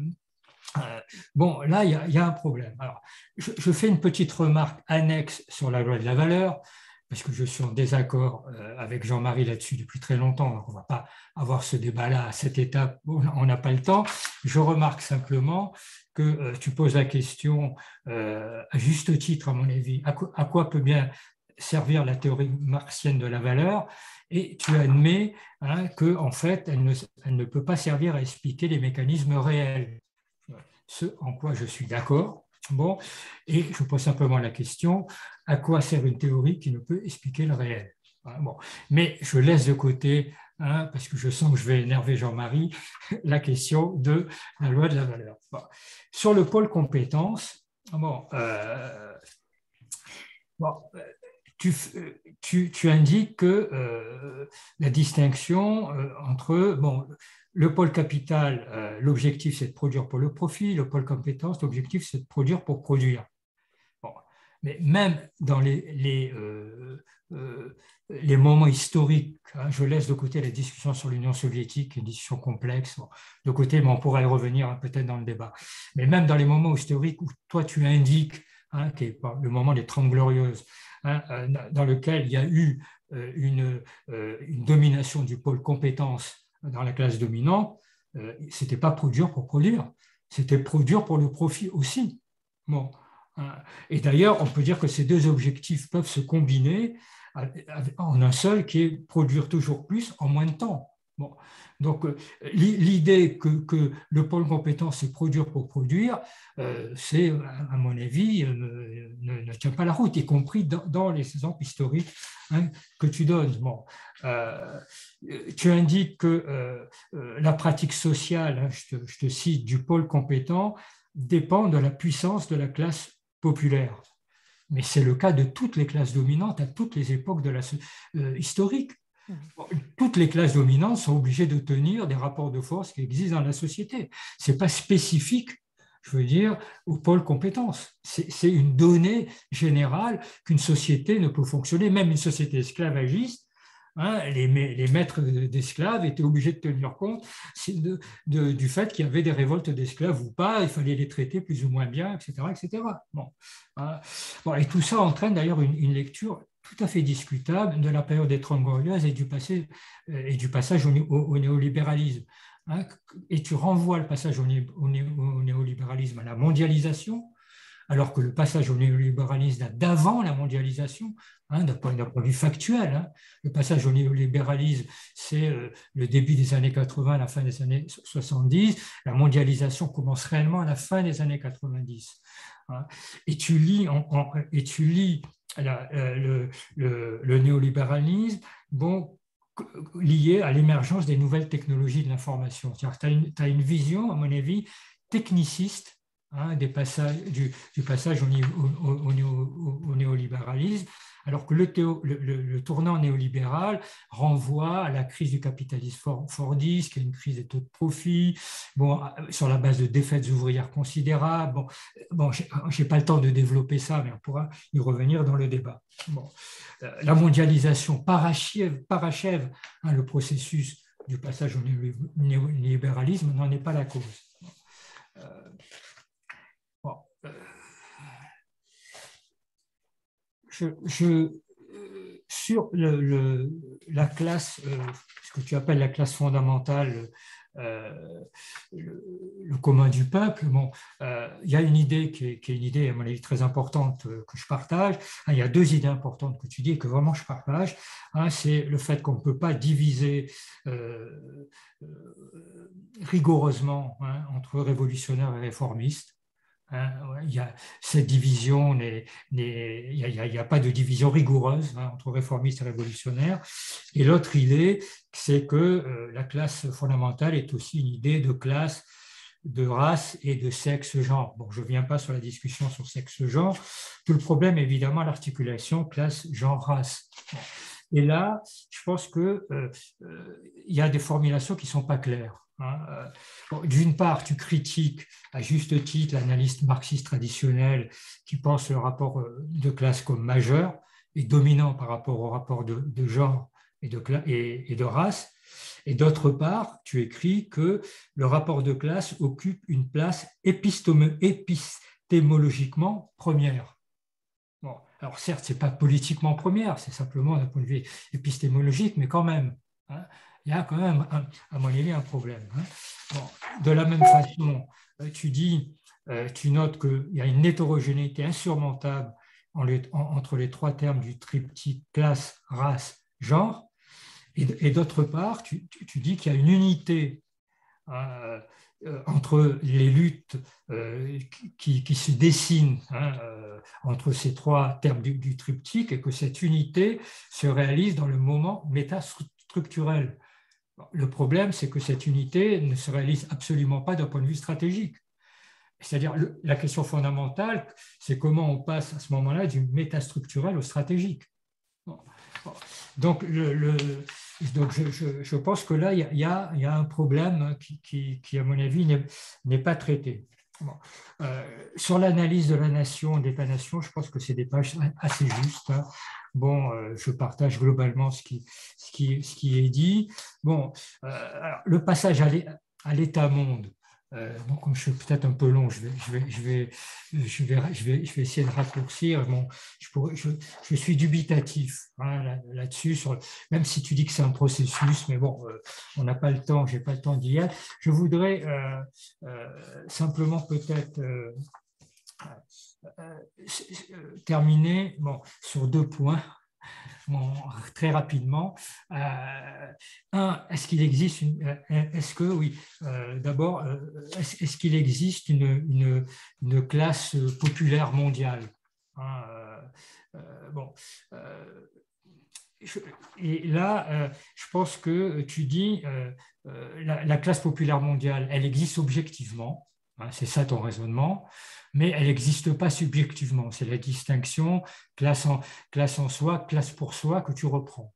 bon, là, il y a un problème. Alors, je fais une petite remarque annexe sur la loi de la valeur, parce que je suis en désaccord avec Jean-Marie là-dessus depuis très longtemps, donc on ne va pas avoir ce débat-là à cette étape, on n'a pas le temps. Je remarque simplement que tu poses la question, à juste titre à mon avis, à quoi peut bien servir la théorie marxienne de la valeur, et tu admets qu'en fait, elle ne peut pas servir à expliquer les mécanismes réels. Ce en quoi je suis d'accord. Bon, et je pose simplement la question, à quoi sert une théorie qui ne peut expliquer le réel? Bon. Mais je laisse de côté, parce que je sens que je vais énerver Jean-Marie, la question de la loi de la valeur. Bon. Sur le pôle compétence, tu indiques que la distinction entre... le pôle capital, l'objectif, c'est de produire pour le profit. Le pôle compétence, l'objectif, c'est de produire pour produire. Bon. Mais même dans les moments historiques, je laisse de côté la discussion sur l'Union soviétique, une discussion complexe, de côté, mais on pourra y revenir peut-être dans le débat. Mais même dans les moments historiques où toi, tu indiques, qui est le moment des 30 Glorieuses, dans lequel il y a eu une domination du pôle compétence dans la classe dominante, ce n'était pas produire pour produire, c'était produire pour le profit aussi. Bon. Et d'ailleurs, on peut dire que ces deux objectifs peuvent se combiner en un seul, qui est produire toujours plus en moins de temps. Bon. Donc, l'idée que le pôle compétence, c'est produire pour produire, c'est, à mon avis, ne tient pas la route, y compris dans les exemples historiques que tu donnes. Bon. Tu indiques que la pratique sociale, je te cite, du pôle compétent, dépend de la puissance de la classe populaire. Mais c'est le cas de toutes les classes dominantes à toutes les époques historiques. Toutes les classes dominantes sont obligées de tenir des rapports de force qui existent dans la société. Ce n'est pas spécifique, je veux dire, au pôle compétence. C'est une donnée générale qu'une société ne peut fonctionner, même une société esclavagiste. Les maîtres d'esclaves étaient obligés de tenir compte du fait qu'il y avait des révoltes d'esclaves ou pas, il fallait les traiter plus ou moins bien, etc. etc. Bon. Et tout ça entraîne d'ailleurs une lecture tout à fait discutable de la période des 30 Glorieuses et du passage au néolibéralisme. Et tu renvoies le passage au néolibéralisme à la mondialisation, alors que le passage au néolibéralisme date d'avant la mondialisation, d'un point de vue factuel. Le passage au néolibéralisme, c'est le début des années 80, la fin des années 70. La mondialisation commence réellement à la fin des années 90. Et tu lis, le néolibéralisme, lié à l'émergence des nouvelles technologies de l'information. Tu as une vision, à mon avis, techniciste du passage au néolibéralisme, alors que le tournant néolibéral renvoie à la crise du capitalisme fordiste, qui est une crise des taux de profit, sur la base de défaites ouvrières considérables. Je n'ai pas le temps de développer ça, mais on pourra y revenir dans le débat. La mondialisation parachève le processus du passage au néolibéralisme, n'en est pas la cause. Sur la classe, ce que tu appelles la classe fondamentale, le commun du peuple, il y a une idée qui est une idée, à mon avis, très importante que je partage. Il y a deux idées importantes que tu dis et que vraiment je partage. C'est le fait qu'on ne peut pas diviser rigoureusement entre révolutionnaires et réformistes. Il y a cette division, il n'y a pas de division rigoureuse entre réformistes et révolutionnaires. Et l'autre idée, c'est que la classe fondamentale est aussi une idée de classe, de race et de sexe-genre. Je ne viens pas sur la discussion sur sexe-genre. Tout le problème, évidemment, l'articulation classe-genre-race. Et là, je pense qu'il y a des formulations qui ne sont pas claires. D'une part, tu critiques à juste titre l'analyste marxiste traditionnel qui pense le rapport de classe comme majeur et dominant par rapport au rapport de genre et de race. Et d'autre part, tu écris que le rapport de classe occupe une place épistémologiquement première. Alors certes, ce n'est pas politiquement première, c'est simplement d'un point de vue épistémologique, mais quand même. Il y a quand même, à mon avis, un problème. De la même façon, tu notes qu'il y a une hétérogénéité insurmontable entre les trois termes du triptyque classe, race, genre. Et d'autre part, tu dis qu'il y a une unité entre les luttes qui se dessinent entre ces trois termes du triptyque et que cette unité se réalise dans le moment métastructurel. Le problème, c'est que cette unité ne se réalise absolument pas d'un point de vue stratégique. C'est-à-dire, la question fondamentale, c'est comment on passe à ce moment-là du métastructurel au stratégique. Donc, je pense que là, il y a un problème qui, à mon avis, n'est pas traité. Sur l'analyse de la nation, d'État-nation, je pense que c'est des pages assez justes. Je partage globalement ce qui est dit. Alors, le passage à l'État-monde, comme je suis peut-être un peu long, je vais essayer de raccourcir. Je suis dubitatif là-dessus, même si tu dis que c'est un processus, mais on n'a pas le temps, je n'ai pas le temps d'y être. Je voudrais simplement peut-être terminer sur deux points. Très rapidement. Est-ce qu'il existe est-ce qu'il existe une classe populaire mondiale? Et là, je pense que tu dis la classe populaire mondiale, elle existe objectivement, c'est ça ton raisonnement, mais elle n'existe pas subjectivement. C'est la distinction classe en soi, classe pour soi que tu reprends.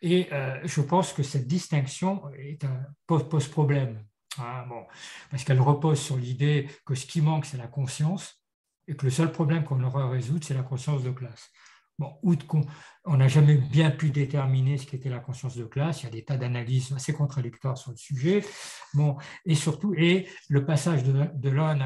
Et je pense que cette distinction pose problème, parce qu'elle repose sur l'idée que ce qui manque, c'est la conscience, et que le seul problème qu'on aura à résoudre, c'est la conscience de classe. Bon, on n'a jamais bien pu déterminer ce qu'était la conscience de classe. Il y a des tas d'analyses assez contradictoires sur le sujet. Bon, et surtout, le passage de l'un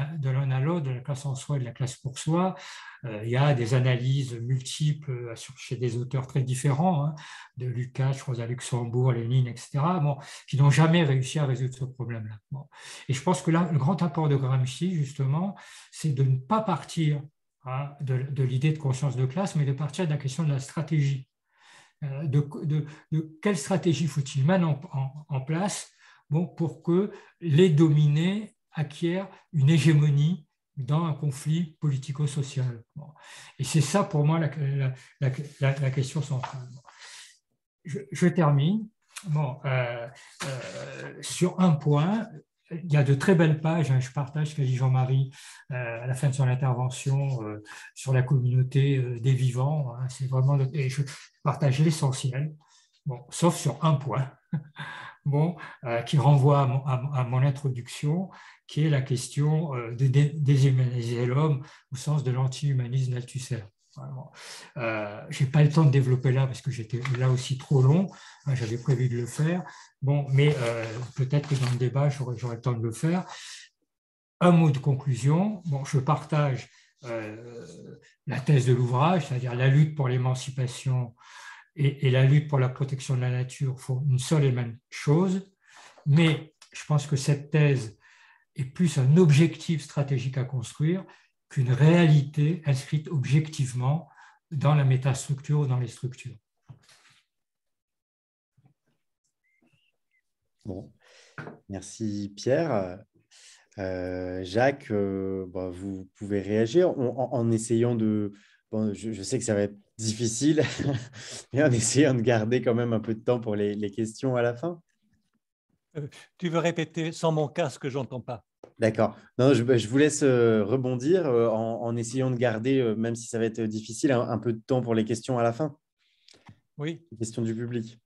à l'autre, de la classe en soi et de la classe pour soi, il y a des analyses multiples chez des auteurs très différents, hein, de Lukács, Rosa Luxembourg, Lénine, etc., bon, qui n'ont jamais réussi à résoudre ce problème-là. Bon. Et je pense que là, le grand apport de Gramsci, justement, c'est de ne pas partir de l'idée de conscience de classe, mais de partir de la question de la stratégie. De quelle stratégie faut-il mettre en place, bon, pour que les dominés acquièrent une hégémonie dans un conflit politico-social. Bon. Et c'est ça, pour moi, la question centrale. Bon. Je termine. Bon, sur un point, il y a de très belles pages, hein, je partage ce qu'a dit Jean-Marie à la fin de son intervention sur la communauté des vivants. Hein, c'est vraiment, et je partage l'essentiel, bon, sauf sur un point, bon, qui renvoie à mon introduction, qui est la question de déshumaniser l'homme au sens de l'anti-humanisme d'Althusser. Je n'ai pas le temps de développer là parce que j'étais là aussi trop long, hein, j'avais prévu de le faire, bon, mais peut-être que dans le débat j'aurai le temps de le faire. Un mot de conclusion, bon, je partage la thèse de l'ouvrage, c'est-à-dire la lutte pour l'émancipation et la lutte pour la protection de la nature font une seule et même chose, mais je pense que cette thèse est plus un objectif stratégique à construire qu'une réalité inscrite objectivement dans la métastructure ou dans les structures. Bon, merci Pierre. Jacques, vous pouvez réagir en essayant de... Bon, je sais que ça va être difficile, mais en essayant de garder quand même un peu de temps pour les questions à la fin. Tu veux répéter sans mon casque, je n'entends pas. D'accord. Non, je vous laisse rebondir en essayant de garder, même si ça va être difficile, un peu de temps pour les questions à la fin. Oui. Les questions du public.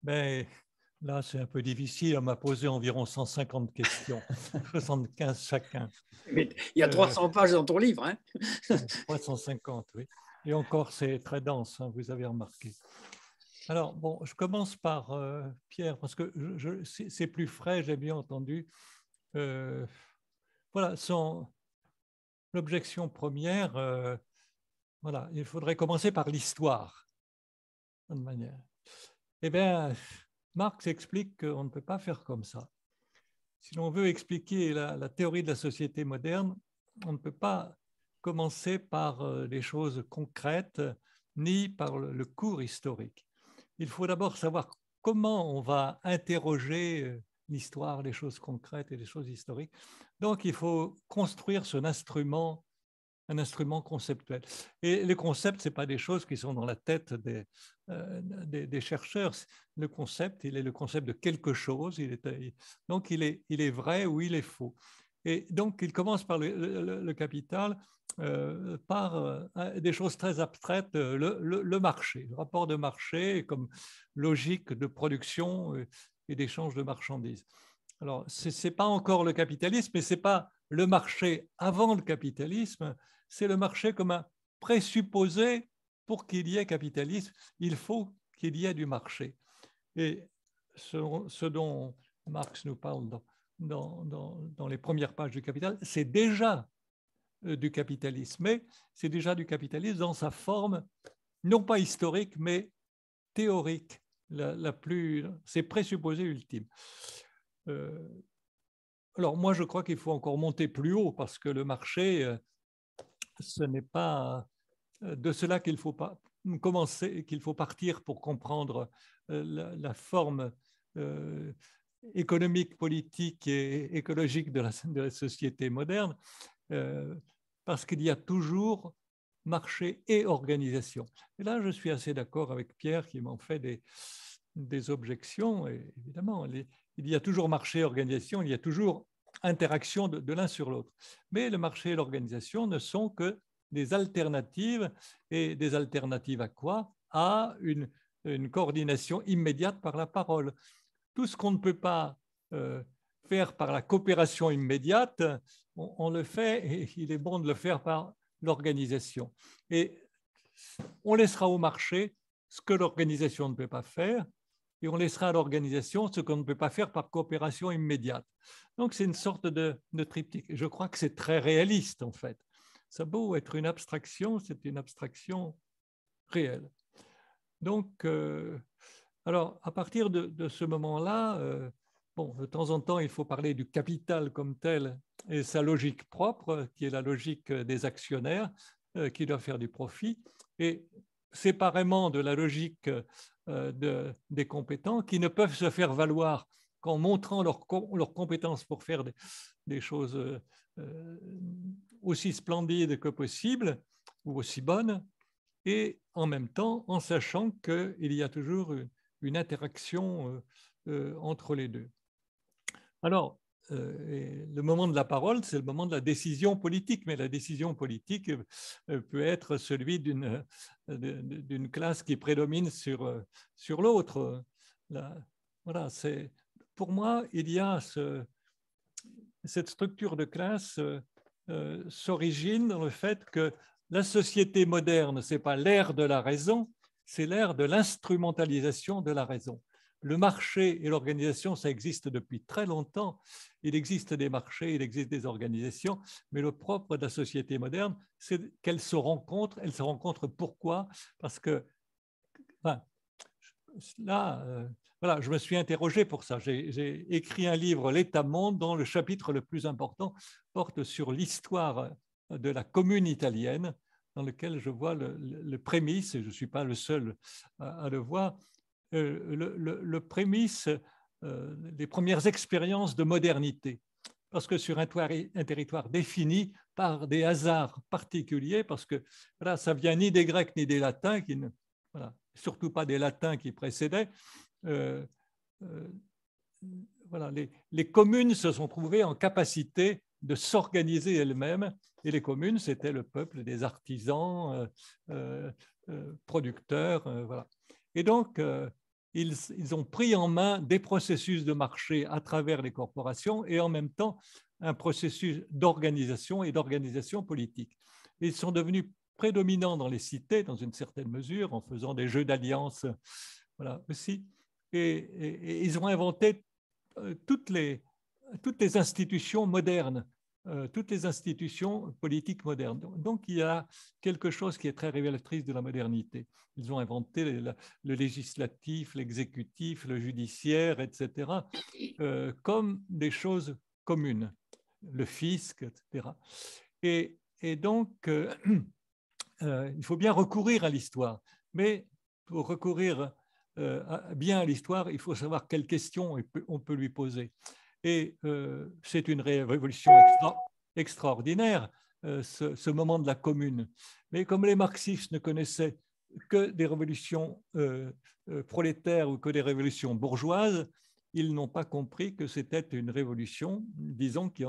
Mais là, c'est un peu difficile. On m'a posé environ 150 questions, 75 chacun. Mais il y a 300 pages dans ton livre. Hein. 350, oui. Et encore, c'est très dense, hein, vous avez remarqué. Alors, bon, je commence par Pierre, parce que c'est plus frais, j'ai bien entendu. Voilà, l'objection première, voilà, il faudrait commencer par l'histoire, de manière. Eh bien, Marx explique qu'on ne peut pas faire comme ça. Si l'on veut expliquer la théorie de la société moderne, on ne peut pas commencer par les choses concrètes, ni par le cours historique. Il faut d'abord savoir comment on va interroger l'histoire, les choses concrètes et les choses historiques. Donc, il faut construire un instrument conceptuel. Et les concepts, ce n'est pas des choses qui sont dans la tête des chercheurs. Le concept, il est le concept de quelque chose. Donc, il est vrai ou il est faux. Et donc, il commence par le Capital, par des choses très abstraites, le marché, le rapport de marché comme logique de production et d'échange de marchandises. Alors, ce n'est pas encore le capitalisme, mais ce n'est pas le marché avant le capitalisme, c'est le marché comme un présupposé pour qu'il y ait capitalisme. Il faut qu'il y ait du marché. Et ce dont Marx nous parle dans les premières pages du Capital, c'est déjà du capitalisme, mais c'est déjà du capitalisme dans sa forme, non pas historique, mais théorique, c'est présupposé ultime. Alors moi, je crois qu'il faut encore monter plus haut parce que le marché, ce n'est pas de cela qu'il faut commencer, qu'il faut partir pour comprendre la forme économique, politique et écologique de la société moderne, parce qu'il y a toujours marché et organisation. Et là, je suis assez d'accord avec Pierre qui m'en fait des objections. Et évidemment, il y a toujours marché et organisation, il y a toujours interaction de l'un sur l'autre. Mais le marché et l'organisation ne sont que des alternatives. Et des alternatives à quoi? À une coordination immédiate par la parole. Tout ce qu'on ne peut pas faire par la coopération immédiate, on le fait et il est bon de le faire par l'organisation. Et on laissera au marché ce que l'organisation ne peut pas faire, et on laissera à l'organisation ce qu'on ne peut pas faire par coopération immédiate. Donc, c'est une sorte de triptyque. Je crois que c'est très réaliste, en fait. Ça a beau être une abstraction, c'est une abstraction réelle. Donc, alors, à partir de ce moment-là, bon, de temps en temps, il faut parler du capital comme tel et sa logique propre, qui est la logique des actionnaires qui doivent faire du profit, et séparément de la logique des compétents qui ne peuvent se faire valoir qu'en montrant leurs compétences pour faire des choses aussi splendides que possible ou aussi bonnes, et en même temps en sachant qu'il y a toujours une interaction entre les deux. Alors, le moment de la parole, c'est le moment de la décision politique, mais la décision politique peut être celui d'une classe qui prédomine sur l'autre. Voilà, pour moi, il y a cette structure de classe s'origine dans le fait que la société moderne, ce n'est pas l'ère de la raison, c'est l'ère de l'instrumentalisation de la raison. Le marché et l'organisation, ça existe depuis très longtemps. Il existe des marchés, il existe des organisations, mais le propre de la société moderne, c'est qu'elle se rencontre. Elle se rencontre pourquoi? Parce que, enfin, là, voilà, je me suis interrogé pour ça. J'ai écrit un livre, L'État-monde, dont le chapitre le plus important porte sur l'histoire de la commune italienne, dans lequel je vois le prémisse, et je ne suis pas le seul à le voir, le prémisse des premières expériences de modernité. Parce que sur un territoire défini par des hasards particuliers, parce que voilà, ça vient ni des Grecs ni des Latins, voilà, surtout pas des Latins qui précédaient. Voilà, les communes se sont trouvées en capacité de s'organiser elles-mêmes, et les communes, c'était le peuple des artisans, producteurs, voilà. Et donc, ils ont pris en main des processus de marché à travers les corporations et en même temps un processus d'organisation et d'organisation politique. Et ils sont devenus prédominants dans les cités, dans une certaine mesure, en faisant des jeux d'alliance, voilà, aussi. Et ils ont inventé toutes les institutions modernes, toutes les institutions politiques modernes. Donc, il y a quelque chose qui est très révélatrice de la modernité. Ils ont inventé le législatif, l'exécutif, le judiciaire, etc., comme des choses communes, le fisc, etc. Et donc, il faut bien recourir à l'histoire. Mais pour recourir bien à l'histoire, il faut savoir quelles questions on peut lui poser. Et c'est une révolution extraordinaire, ce moment de la commune. Mais comme les marxistes ne connaissaient que des révolutions prolétaires ou que des révolutions bourgeoises, ils n'ont pas compris que c'était une révolution, disons, qui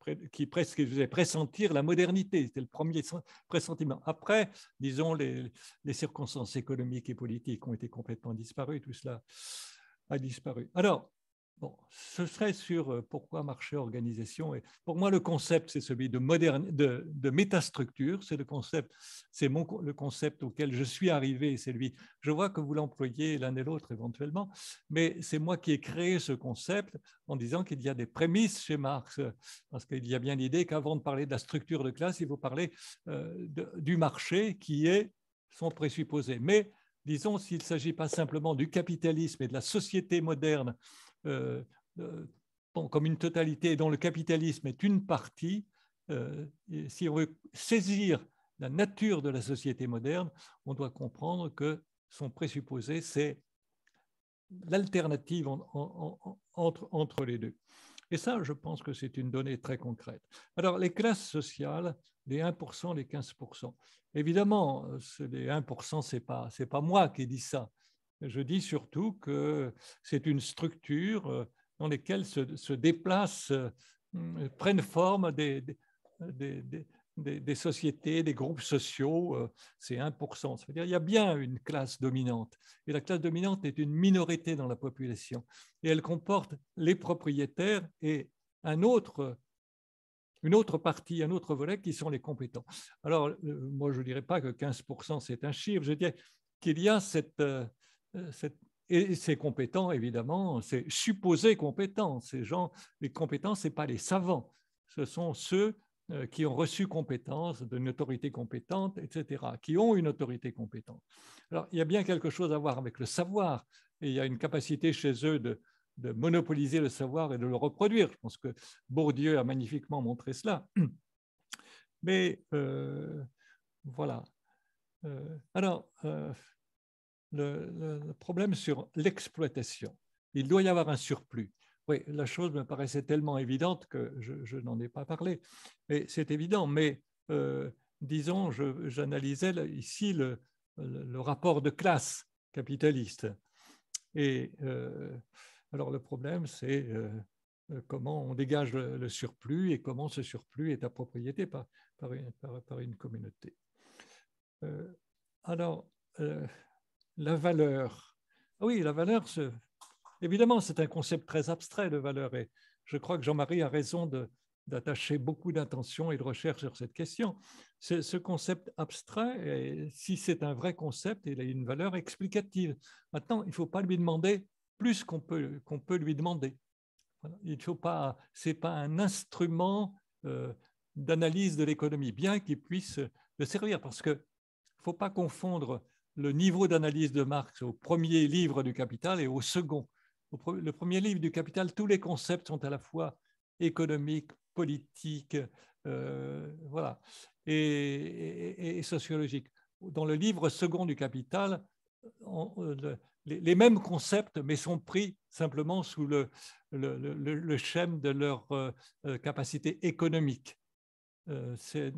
faisait pressentir la modernité. C'était le premier pressentiment. Après, disons, les circonstances économiques et politiques ont été complètement disparues. Tout cela a disparu. Alors, bon, ce serait sur pourquoi marché organisation. Et pour moi, le concept, c'est celui de métastructure. C'est le concept auquel je suis arrivé. C'est lui. Je vois que vous l'employez l'un et l'autre éventuellement, mais c'est moi qui ai créé ce concept en disant qu'il y a des prémices chez Marx, parce qu'il y a bien l'idée qu'avant de parler de la structure de classe, il faut parler du marché qui est son présupposé. Mais disons, s'il ne s'agit pas simplement du capitalisme et de la société moderne comme une totalité dont le capitalisme est une partie, si on veut saisir la nature de la société moderne, on doit comprendre que son présupposé, c'est l'alternative entre les deux. Et ça, je pense que c'est une donnée très concrète. Alors, les classes sociales, les 1%, les 15%. Évidemment, les 1%, ce n'est pas moi qui dis ça. Je dis surtout que c'est une structure dans laquelle se déplacent, prennent forme des sociétés, des groupes sociaux, c'est 1%. Ça veut dire qu'il y a bien une classe dominante. Et la classe dominante est une minorité dans la population. Et elle comporte les propriétaires et une autre une autre partie, un autre volet qui sont les compétents. Alors, moi, je ne dirais pas que 15% c'est un chiffre, je dirais qu'il y a et ces compétents, évidemment, c'est supposé compétents. Ces gens, les compétents, ce n'est pas les savants, ce sont ceux qui ont reçu compétence d'une autorité compétente, etc., qui ont une autorité compétente. Alors, il y a bien quelque chose à voir avec le savoir, et il y a une capacité chez eux de monopoliser le savoir et de le reproduire. Je pense que Bourdieu a magnifiquement montré cela. Mais voilà. Alors, le problème sur l'exploitation, il doit y avoir un surplus. Oui, la chose me paraissait tellement évidente que je n'en ai pas parlé. Mais c'est évident, mais disons, j'analysais ici le rapport de classe capitaliste. Et alors le problème, c'est comment on dégage le surplus et comment ce surplus est approprié par une communauté. Alors, la valeur. Oui, la valeur, évidemment, c'est un concept très abstrait de valeur. Et je crois que Jean-Marie a raison d'attacher beaucoup d'attention et de recherche sur cette question. Ce concept abstrait, et si c'est un vrai concept, il a une valeur explicative. Maintenant, il ne faut pas lui demander plus qu'on peut lui demander. Voilà. Il faut pas, c'est pas un instrument d'analyse de l'économie, bien qu'il puisse le servir, parce que il ne faut pas confondre le niveau d'analyse de Marx au premier livre du Capital et au second. Le premier livre du Capital, tous les concepts sont à la fois économiques, politiques, voilà, et sociologiques. Dans le livre second du Capital, les mêmes concepts, mais sont pris simplement sous le schème de leur capacité économique. C'est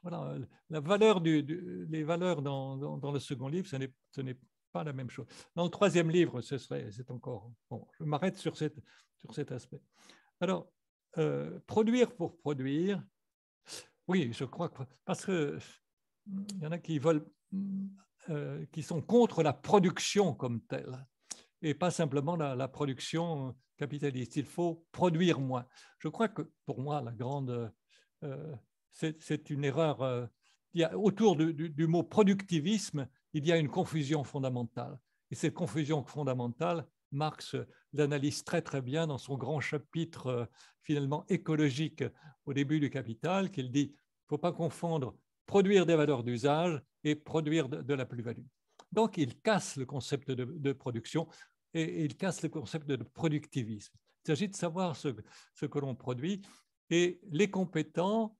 voilà, la valeur les valeurs dans le second livre, ce n'est pas la même chose. Dans le troisième livre, c'est encore... Bon, je m'arrête sur cet aspect. Alors, produire pour produire, oui, je crois que... Parce qu'il y en a qui veulent... qui sont contre la production comme telle, et pas simplement la production capitaliste. Il faut produire moins. Je crois que, pour moi, la grande... c'est une erreur. Autour du mot productivisme, il y a une confusion fondamentale. Et cette confusion fondamentale, Marx l'analyse très très bien dans son grand chapitre finalement écologique au début du Capital, qu'il dit il ne faut pas confondre produire des valeurs d'usage et produire de la plus-value. Donc il casse le concept de production et il casse le concept de productivisme. Il s'agit de savoir ce que l'on produit, et les compétents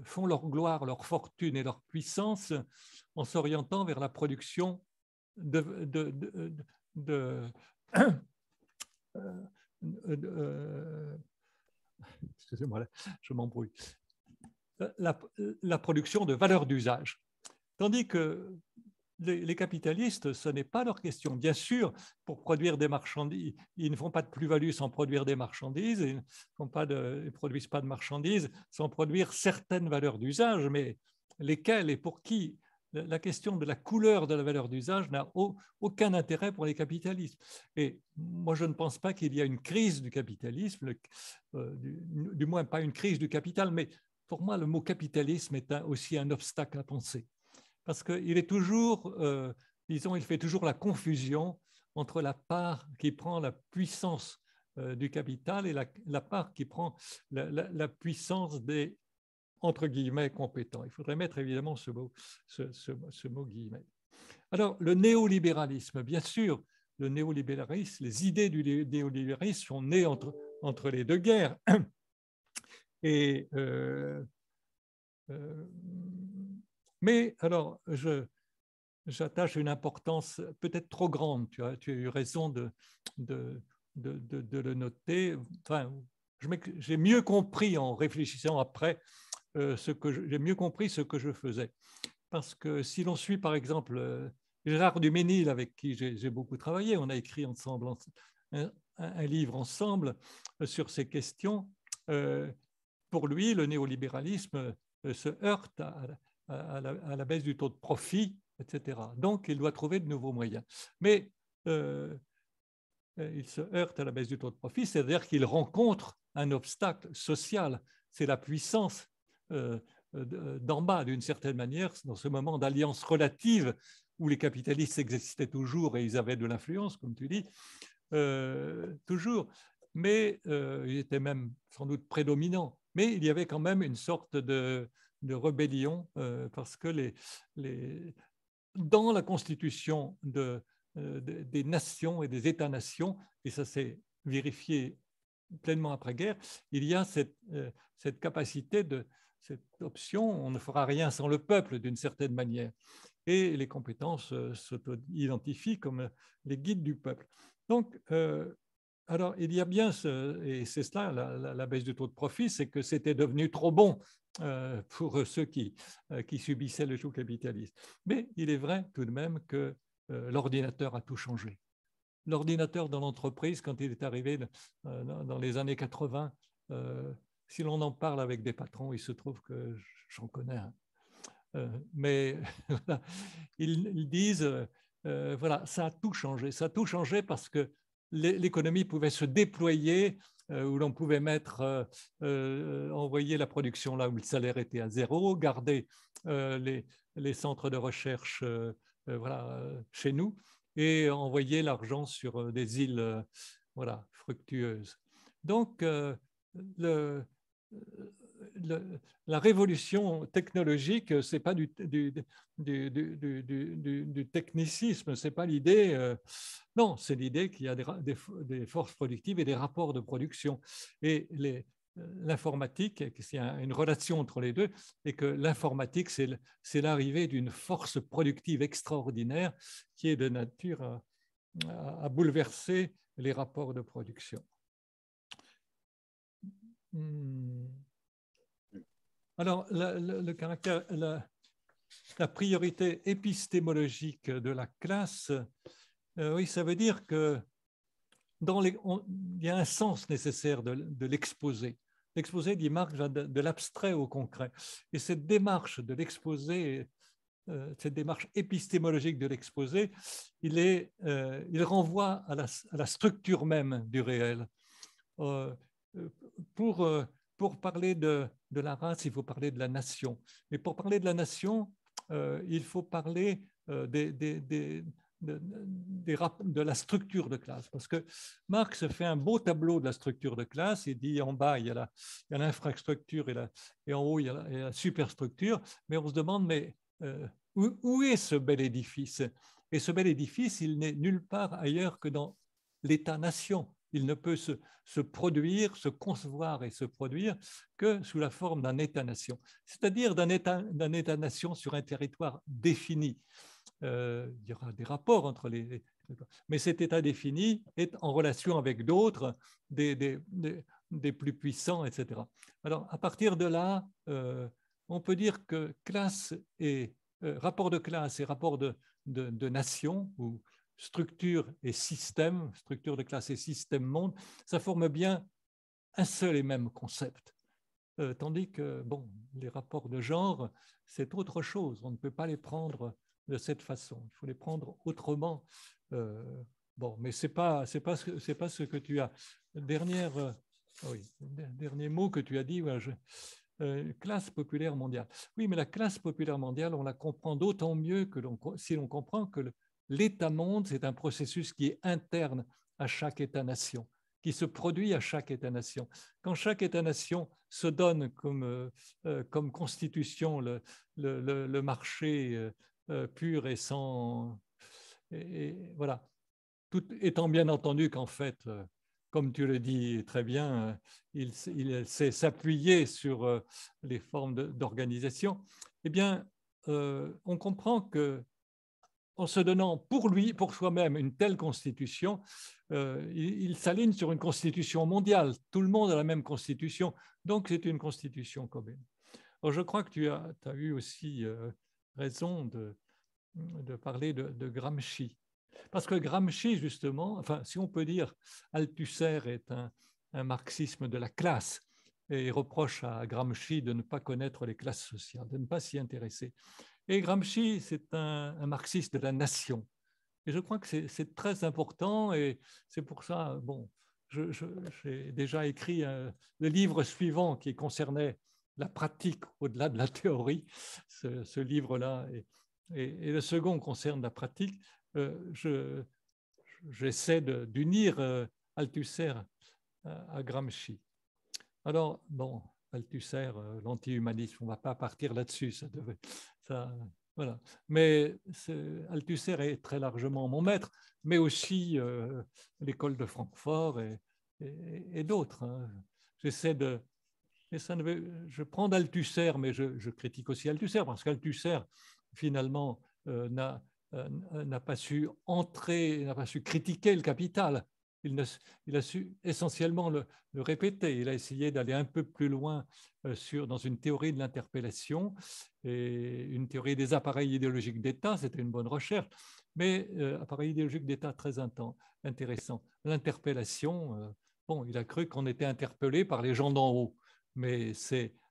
font leur gloire, leur fortune et leur puissance en s'orientant vers la production excusez-moi, je m'embrouille, la production de valeurs d'usage. Tandis que les capitalistes, ce n'est pas leur question. Bien sûr, pour produire des marchandises, ils ne font pas de plus-value sans produire des marchandises, ils ne produisent pas de marchandises sans produire certaines valeurs d'usage, mais lesquelles et pour qui? La question de la couleur de la valeur d'usage n'a aucun intérêt pour les capitalistes. Et moi, je ne pense pas qu'il y a une crise du capitalisme, du moins pas une crise du capital, mais pour moi, le mot capitalisme est aussi un obstacle à penser. Parce qu'il est toujours, disons, il fait toujours la confusion entre la part qui prend la puissance du capital et la part qui prend la puissance des, entre guillemets, compétents. Il faudrait mettre évidemment ce mot guillemets. Alors, le néolibéralisme, bien sûr, le néolibéralisme, les idées du néolibéralisme sont nées entre les deux guerres. Et mais alors, j'attache une importance peut-être trop grande, tu as eu raison de le noter. Enfin, j'ai mieux compris en réfléchissant après, j'ai mieux compris ce que je faisais. Parce que si l'on suit par exemple Gérard Duménil, avec qui j'ai beaucoup travaillé, on a écrit ensemble un livre ensemble sur ces questions, pour lui, le néolibéralisme se heurte à la baisse du taux de profit, etc. Donc, il doit trouver de nouveaux moyens. Mais il se heurte à la baisse du taux de profit, c'est-à-dire qu'il rencontre un obstacle social c'est la puissance d'en bas, d'une certaine manière, dans ce moment d'alliance relative où les capitalistes existaient toujours et ils avaient de l'influence, comme tu dis, toujours, mais ils étaient même sans doute prédominants. Mais il y avait quand même une sorte de rébellion parce que dans la constitution des nations et des États-nations, et ça s'est vérifié pleinement après-guerre, il y a cette capacité cette option, on ne fera rien sans le peuple d'une certaine manière. Et les compétences s'auto-identifient comme les guides du peuple. Donc, alors, il y a bien, et c'est cela la baisse du taux de profit, c'est que c'était devenu trop bon pour ceux qui subissaient le joug capitaliste. Mais il est vrai tout de même que l'ordinateur a tout changé. L'ordinateur dans l'entreprise, quand il est arrivé dans les années 80, si l'on en parle avec des patrons, il se trouve que j'en connais un. Mais ils disent, voilà, ça a tout changé. Ça a tout changé parce que l'économie pouvait se déployer, où l'on pouvait envoyer la production là où le salaire était à zéro, garder les centres de recherche voilà, chez nous et envoyer l'argent sur des îles voilà, fructueuses. Donc, la révolution technologique, ce n'est pas du technicisme, ce n'est pas l'idée, non, c'est l'idée qu'il y a des forces productives et des rapports de production. Et l'informatique, il y a une relation entre les deux, et que l'informatique, c'est l'arrivée d'une force productive extraordinaire qui est de nature à bouleverser les rapports de production. Alors, le caractère, la priorité épistémologique de la classe, oui, ça veut dire que il y a un sens nécessaire de l'exposé. L'exposé, dit Marx, va de l'abstrait au concret. Et cette démarche de l'exposé, cette démarche épistémologique de l'exposé, il renvoie à la structure même du réel. Pour parler de la race, il faut parler de la nation. Et pour parler de la nation, il faut parler de la structure de classe. Parce que Marx fait un beau tableau de la structure de classe. Il dit en bas, il y a l'infrastructure et en haut, il y a la superstructure. Mais on se demande, mais où est ce bel édifice? Et ce bel édifice, il n'est nulle part ailleurs que dans l'État-nation. Il ne peut se produire, se concevoir et se produire que sous la forme d'un État-nation, c'est-à-dire d'un État-nation sur un territoire défini. Il y aura des rapports entre mais cet État défini est en relation avec d'autres, des plus puissants, etc. Alors, à partir de là, on peut dire que classe et rapport de classe et rapport de nation, ou structure et système, structure de classe et système monde, ça forme bien un seul et même concept. Tandis que bon, les rapports de genre, c'est autre chose. On ne peut pas les prendre de cette façon. Il faut les prendre autrement. Bon, mais c'est pas ce que tu as. Dernier mot que tu as dit, classe populaire mondiale. Oui, mais la classe populaire mondiale, on la comprend d'autant mieux que si l'on comprend que l'État-monde, c'est un processus qui est interne à chaque État-nation, qui se produit à chaque État-nation. Quand chaque État-nation se donne comme constitution le marché pur et sans... Et voilà. Tout étant bien entendu qu'en fait, comme tu le dis très bien, il sait s'appuyer sur les formes d'organisation, eh bien, on comprend que en se donnant pour soi-même une telle constitution, il s'aligne sur une constitution mondiale. Tout le monde a la même constitution, donc c'est une constitution commune. Alors, je crois que tu as eu aussi raison de parler de Gramsci. Parce que Gramsci, justement, enfin, si on peut dire, Althusser est un marxisme de la classe et il reproche à Gramsci de ne pas connaître les classes sociales, de ne pas s'y intéresser. Et Gramsci, c'est un marxiste de la nation. Et je crois que c'est très important et c'est pour ça, bon, j'ai déjà écrit le livre suivant qui concernait la pratique au-delà de la théorie, ce livre-là, et le second concerne la pratique. J'essaie d'unir Althusser à Gramsci. Alors, bon, Althusser, l'anti-humanisme, on ne va pas partir là-dessus, voilà. Mais Althusser est très largement mon maître, mais aussi l'école de Francfort et d'autres. Hein. Je prends d'Althusser, mais je critique aussi Althusser, parce qu'Althusser, finalement, n'a pas su n'a pas su critiquer le capital. Il a su essentiellement le répéter. Il a essayé d'aller un peu plus loin dans une théorie de l'interpellation et une théorie des appareils idéologiques d'État. C'était une bonne recherche, mais appareil idéologique d'État très intéressant. L'interpellation, bon, il a cru qu'on était interpellé par les gens d'en haut, mais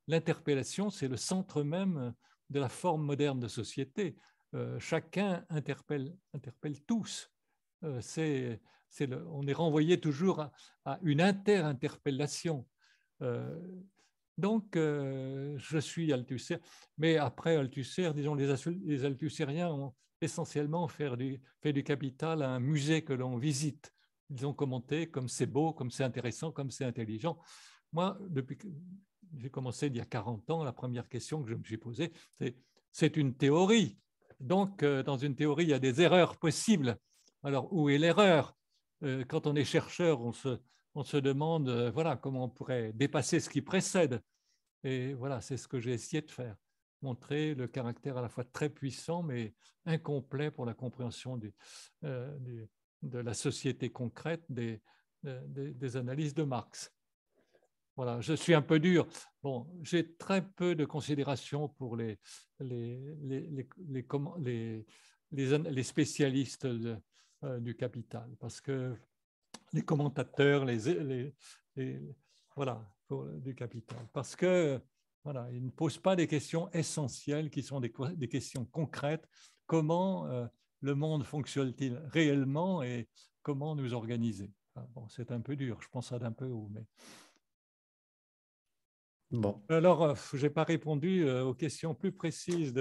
l'interpellation, c'est le centre même de la forme moderne de société. Chacun interpelle tous. On est renvoyé toujours à une inter-interpellation. Donc, je suis Althusser. Mais après Althusser, disons, les althussériens ont essentiellement fait du capital un musée que l'on visite. Ils ont commenté comme c'est beau, comme c'est intéressant, comme c'est intelligent. Moi, depuis que j'ai commencé il y a 40 ans, la première question que je me suis posée, c'est une théorie. Donc, dans une théorie, il y a des erreurs possibles. Alors, où est l'erreur? Quand on est chercheur, on se demande voilà, comment on pourrait dépasser ce qui précède. Et voilà, c'est ce que j'ai essayé de faire. Montrer le caractère à la fois très puissant, mais incomplet pour la compréhension de la société concrète des analyses de Marx. Voilà, je suis un peu dur. Bon, j'ai très peu de considération pour les spécialistes du capital, parce que les commentateurs, voilà, du capital, parce que voilà, ils ne posent pas des questions essentielles qui sont des questions concrètes. Comment le monde fonctionne-t-il réellement et comment nous organiser? Bon, c'est un peu dur, je pense ça d'un peu haut, mais. Bon. Alors, je n'ai pas répondu aux questions plus précises,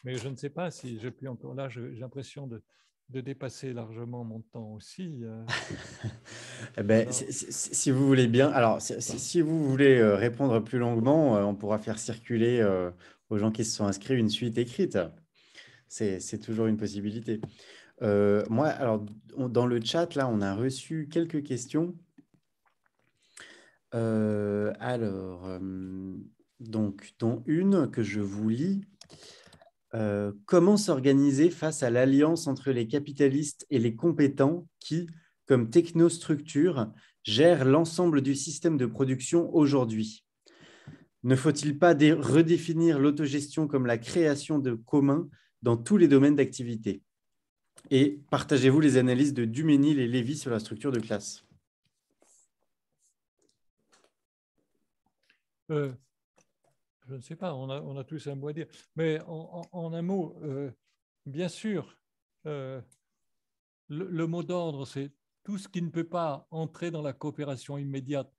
mais je ne sais pas si je puis encore là, j'ai l'impression de dépasser largement mon temps aussi. Eh ben, si vous voulez bien, alors si vous voulez répondre plus longuement, on pourra faire circuler aux gens qui se sont inscrits une suite écrite. C'est toujours une possibilité. Moi, alors, dans le chat, là, on a reçu quelques questions. Donc, dont une que je vous lis. Comment s'organiser face à l'alliance entre les capitalistes et les compétents qui, comme technostructure, gèrent l'ensemble du système de production aujourd'hui? Ne faut-il pas redéfinir l'autogestion comme la création de communs dans tous les domaines d'activité? Et partagez-vous les analyses de Duménil et Lévy sur la structure de classe? Je ne sais pas, on a tous un mot à dire. Mais en un mot, bien sûr, le mot d'ordre, c'est tout ce qui ne peut pas entrer dans la coopération immédiate.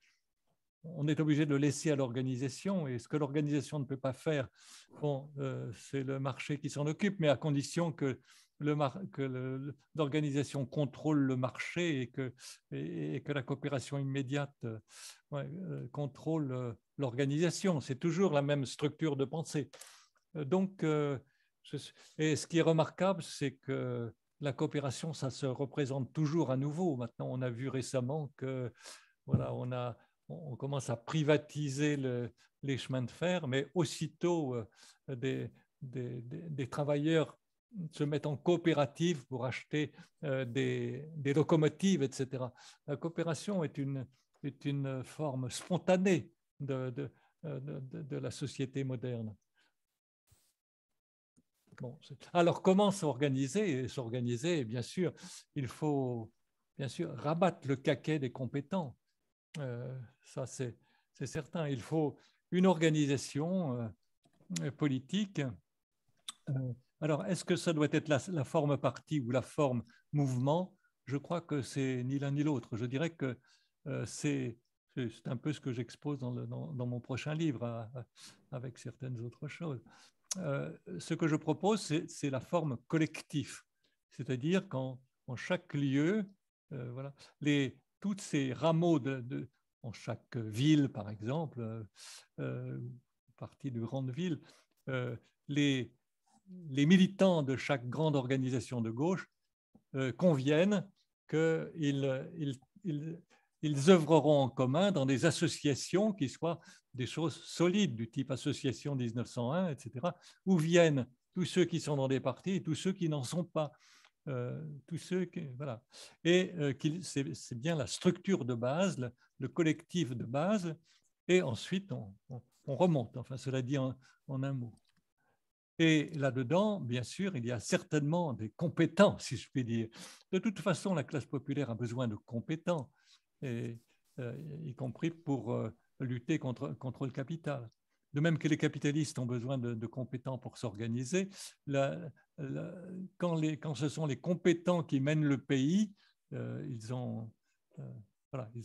On est obligé de le laisser à l'organisation, et ce que l'organisation ne peut pas faire, bon, c'est le marché qui s'en occupe, mais à condition que l'organisation contrôle le marché et que la coopération immédiate contrôle l'organisation. C'est toujours la même structure de pensée. Donc, et ce qui est remarquable, c'est que la coopération, ça se représente toujours à nouveau. Maintenant, on a vu récemment que voilà, on commence à privatiser les chemins de fer, mais aussitôt des travailleurs se mettent en coopérative pour acheter des locomotives, etc. La coopération est une forme spontanée de la société moderne. Bon, alors, comment s'organiser? S'organiser, bien sûr, il faut bien sûr rabattre le caquet des compétents. Ça, c'est certain. Il faut une organisation politique. Alors, est-ce que ça doit être la forme parti ou la forme mouvement? Je crois que c'est ni l'un ni l'autre. Je dirais que c'est un peu ce que j'expose dans mon prochain livre, avec certaines autres choses. Ce que je propose, c'est la forme collective, c'est-à-dire qu'en chaque lieu, voilà, tous ces rameaux en chaque ville, par exemple, partie de grandes villes, les militants de chaque grande organisation de gauche conviennent qu'ils œuvreront en commun dans des associations qui soient des choses solides, du type association 1901, etc., où viennent tous ceux qui sont dans des partis et tous ceux qui n'en sont pas. Tous ceux qui, voilà. Et c'est bien la structure de base, le collectif de base, et ensuite on remonte, enfin cela dit en un mot. Et là-dedans, bien sûr, il y a certainement des compétents, si je puis dire. De toute façon, la classe populaire a besoin de compétents, y compris pour lutter contre le capital. De même que les capitalistes ont besoin de compétents pour s'organiser, quand ce sont les compétents qui mènent le pays, ils ont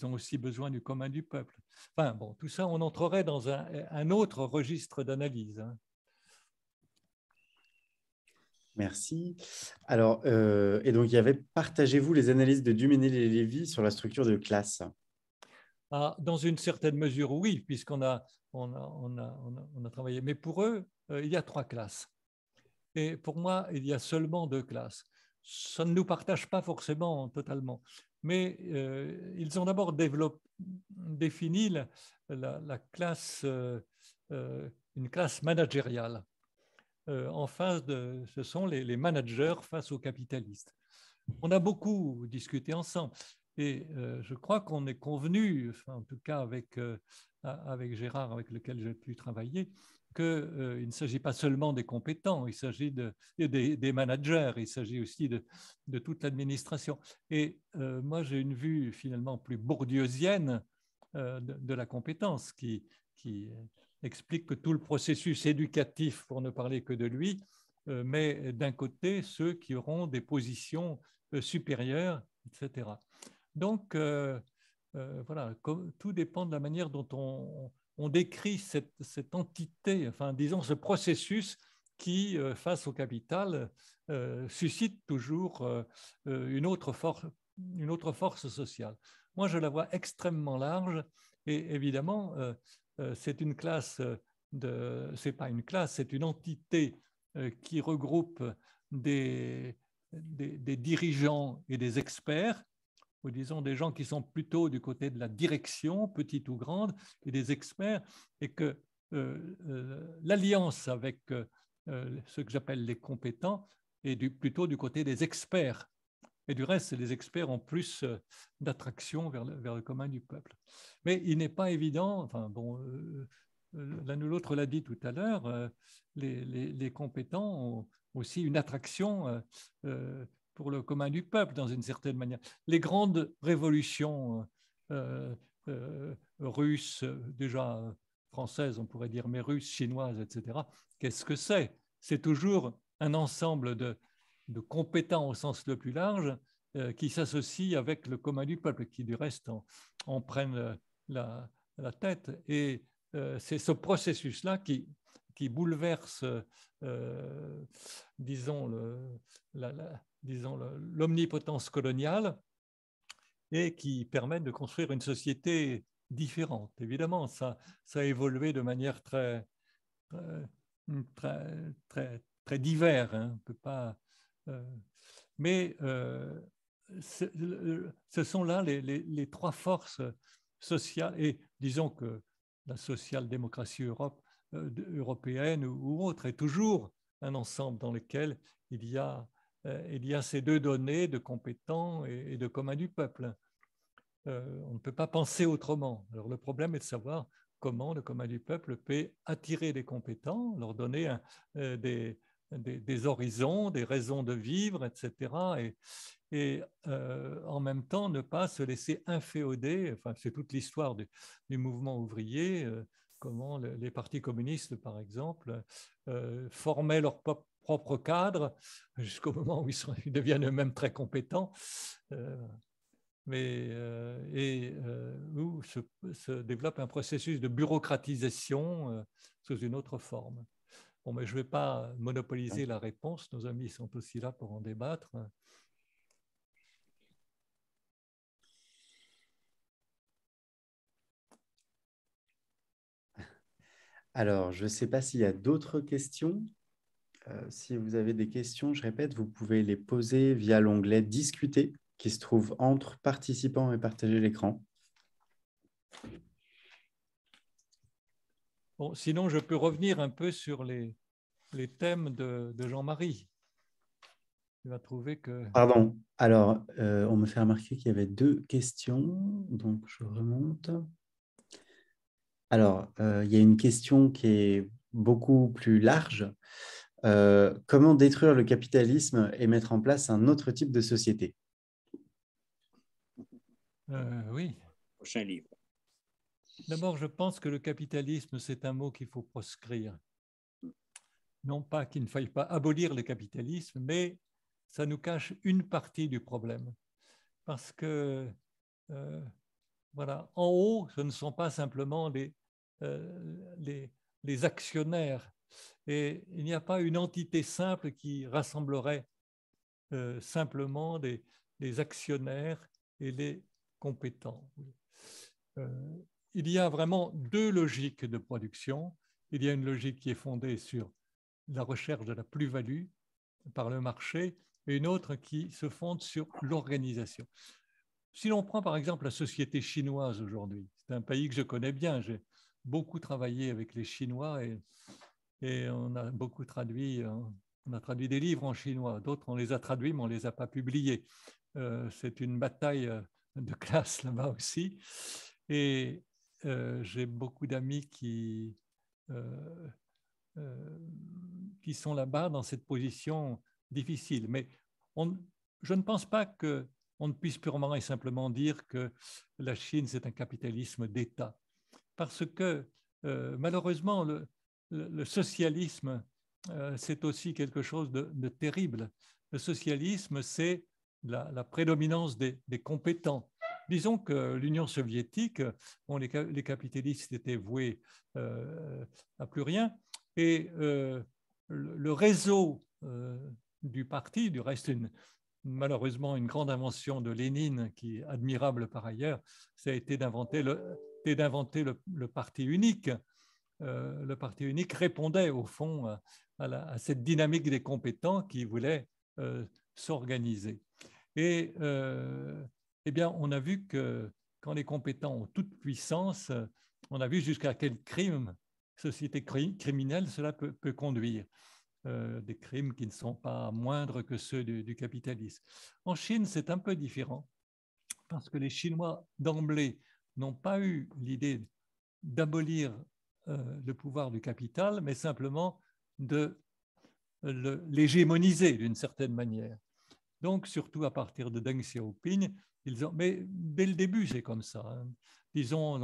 aussi besoin du commun du peuple. Enfin, bon, tout ça, on entrerait dans un autre registre d'analyse, hein. Merci. Alors, et donc, il y avait, partagez-vous les analyses de Duménil et Lévy sur la structure de classe? Dans une certaine mesure, oui, puisqu'on a travaillé. Mais pour eux, il y a 3 classes. Et pour moi, il y a seulement 2 classes. Ça ne nous partage pas forcément totalement. Mais ils ont d'abord défini la classe, une classe managériale. En face ce sont les managers face aux capitalistes. On a beaucoup discuté ensemble et je crois qu'on est convenu, enfin, en tout cas avec Gérard, avec lequel j'ai pu travailler, qu'il ne s'agit pas seulement des compétents, il s'agit des managers, il s'agit aussi de toute l'administration. Et moi, j'ai une vue finalement plus bourdieusienne de la compétence qui explique que tout le processus éducatif, pour ne parler que de lui, mais d'un côté ceux qui auront des positions supérieures, etc. Donc, voilà, tout dépend de la manière dont on décrit cette entité, enfin, disons, ce processus qui, face au capital, suscite toujours une autre force sociale. Moi, je la vois extrêmement large et évidemment, c'est une classe, c'est pas une classe, c'est une entité qui regroupe des dirigeants et des experts, ou disons des gens qui sont plutôt du côté de la direction, petite ou grande, et des experts, et que l'alliance avec ce que j'appelle les compétents est plutôt du côté des experts. Et du reste, les experts ont plus d'attraction vers le commun du peuple. Mais il n'est pas évident, enfin bon, l'un ou l'autre l'a dit tout à l'heure, les compétents ont aussi une attraction pour le commun du peuple, dans une certaine manière. Les grandes révolutions russes, déjà françaises, on pourrait dire, mais russes, chinoises, etc., qu'est-ce que c'est? C'est toujours un ensemble de compétents au sens le plus large qui s'associent avec le commun du peuple, qui du reste en prennent la tête. Et c'est ce processus-là qui bouleverse, disons, l'omnipotence coloniale et qui permet de construire une société différente. Évidemment, ça a évolué de manière très divers, hein. On peut pas, mais ce sont là les 3 forces sociales, et disons que la social-démocratie européenne ou autre est toujours un ensemble dans lequel il y a ces 2 données de compétents et de commun du peuple. On ne peut pas penser autrement. Alors le problème est de savoir comment le commun du peuple peut attirer des compétents, leur donner des horizons, des raisons de vivre, etc. Et en même temps ne pas se laisser inféoder. Enfin, c'est toute l'histoire du mouvement ouvrier, comment les partis communistes, par exemple, formaient leur propre cadre jusqu'au moment où ils deviennent eux-mêmes très compétents. où se développe un processus de bureaucratisation sous une autre forme. Bon, mais je ne vais pas monopoliser la réponse, nos amis sont aussi là pour en débattre. Alors, je ne sais pas s'il y a d'autres questions. Si vous avez des questions, je répète, vous pouvez les poser via l'onglet « Discuter » qui se trouve entre participants et partager l'écran. Bon, sinon, je peux revenir un peu sur les thèmes de Jean-Marie. Tu vas trouver que... Pardon. Alors, on me fait remarquer qu'il y avait 2 questions, donc je remonte. Alors, il y a une question qui est beaucoup plus large. Comment détruire le capitalisme et mettre en place un autre type de société? Oui. Prochain livre. D'abord, je pense que le capitalisme, c'est un mot qu'il faut proscrire. Non pas qu'il ne faille pas abolir le capitalisme, mais ça nous cache une partie du problème. Parce que, voilà, en haut, ce ne sont pas simplement les actionnaires. Et il n'y a pas une entité simple qui rassemblerait simplement les actionnaires et les compétents. Il y a vraiment 2 logiques de production. Il y a une logique qui est fondée sur la recherche de la plus-value par le marché et une autre qui se fonde sur l'organisation. Si l'on prend par exemple la société chinoise aujourd'hui, c'est un pays que je connais bien, j'ai beaucoup travaillé avec les Chinois et on a beaucoup traduit, on a traduit des livres en chinois, d'autres on les a traduits mais on ne les a pas publiés. C'est une bataille de classe là-bas aussi. Et j'ai beaucoup d'amis qui sont là-bas dans cette position difficile. Mais je ne pense pas qu'on ne puisse purement et simplement dire que la Chine, c'est un capitalisme d'État. Parce que malheureusement, le socialisme, c'est aussi quelque chose de terrible. Le socialisme, c'est la prédominance des compétents. Disons que l'Union soviétique, bon, les capitalistes étaient voués à plus rien, et le réseau du parti, du reste malheureusement une grande invention de Lénine, qui est admirable par ailleurs, ça a été d'inventer le parti unique. Le parti unique répondait au fond à cette dynamique des compétents qui voulaient s'organiser. Et eh bien, on a vu que quand les compétents ont toute puissance, on a vu jusqu'à quel crime, société criminelle, cela peut conduire. Des crimes qui ne sont pas moindres que ceux du capitalisme. En Chine, c'est un peu différent, parce que les Chinois, d'emblée, n'ont pas eu l'idée d'abolir le pouvoir du capital, mais simplement de l'hégémoniser d'une certaine manière. Donc, surtout à partir de Deng Xiaoping, mais dès le début, c'est comme ça. Hein. Disons,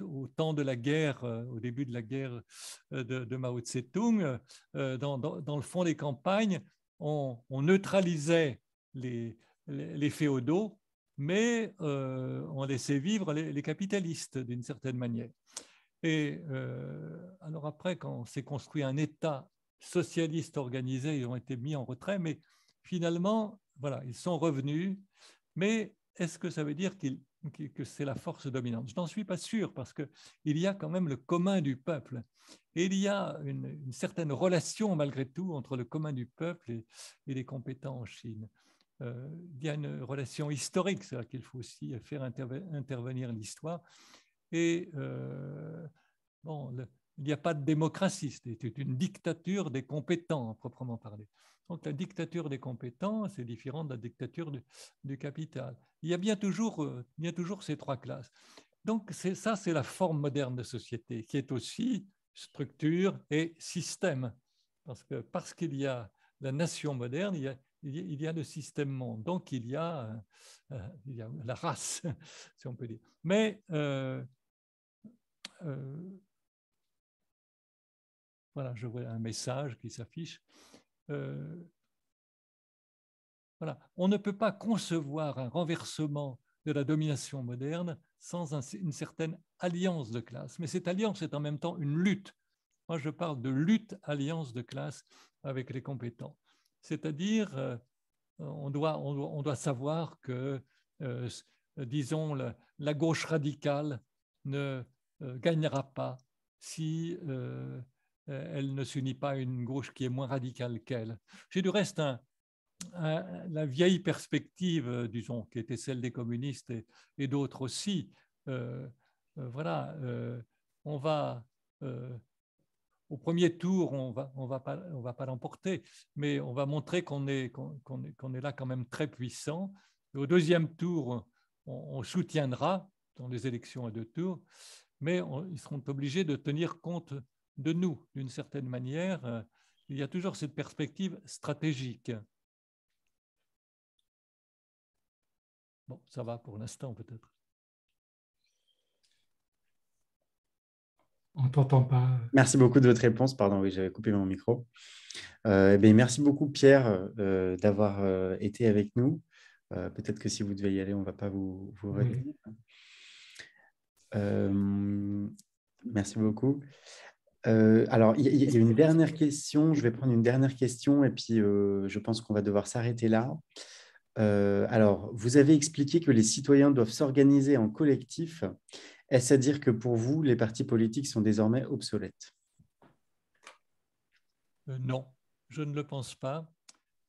au temps de la guerre, au début de la guerre de Mao Tse-tung, dans le fond des campagnes, on neutralisait les féodaux, mais on laissait vivre les capitalistes d'une certaine manière. Et alors après, quand s'est construit un État socialiste organisé, ils ont été mis en retrait, mais finalement, voilà, ils sont revenus. Mais est-ce que ça veut dire que c'est la force dominante? Je n'en suis pas sûr, parce qu'il y a quand même le commun du peuple. Et il y a une certaine relation, malgré tout, entre le commun du peuple et les compétents en Chine. Il y a une relation historique, c'est-à-dire qu'il faut aussi faire intervenir l'histoire. Et bon, il n'y a pas de démocratie, c'est une dictature des compétents, proprement parlé. Donc la dictature des compétents, c'est différent de la dictature du capital. Il y a bien toujours ces 3 classes. Donc ça, c'est la forme moderne de société, qui est aussi structure et système. Parce qu'il y a la nation moderne, il y a le système monde. Donc il y a la race, si on peut dire. Mais voilà, je vois un message qui s'affiche. Voilà. On ne peut pas concevoir un renversement de la domination moderne sans une certaine alliance de classe. Mais cette alliance est en même temps une lutte. Moi, je parle de lutte-alliance de classe avec les compétents. C'est-à-dire, on doit savoir que, disons, la gauche radicale ne gagnera pas si elle ne s'unit pas à une gauche qui est moins radicale qu'elle. J'ai du reste la vieille perspective, disons, qui était celle des communistes et d'autres aussi. Voilà, on va, au premier tour, on va pas l'emporter, mais on va montrer qu'on est là quand même très puissant. Et au deuxième tour, on soutiendra dans les élections à 2 tours, mais ils seront obligés de tenir compte de nous d'une certaine manière. Il y a toujours cette perspective stratégique. Bon, ça va pour l'instant peut-être. On ne t'entend pas. Merci beaucoup de votre réponse. Pardon, oui, j'avais coupé mon micro. Merci beaucoup, Pierre, d'avoir été avec nous. Peut-être que si vous devez y aller, on ne va pas vous retenir. Merci beaucoup. Alors, il y a une dernière question. Je vais prendre une dernière question et puis je pense qu'on va devoir s'arrêter là. Alors, vous avez expliqué que les citoyens doivent s'organiser en collectif. Est-ce à dire que pour vous, les partis politiques sont désormais obsolètes? Non, je ne le pense pas.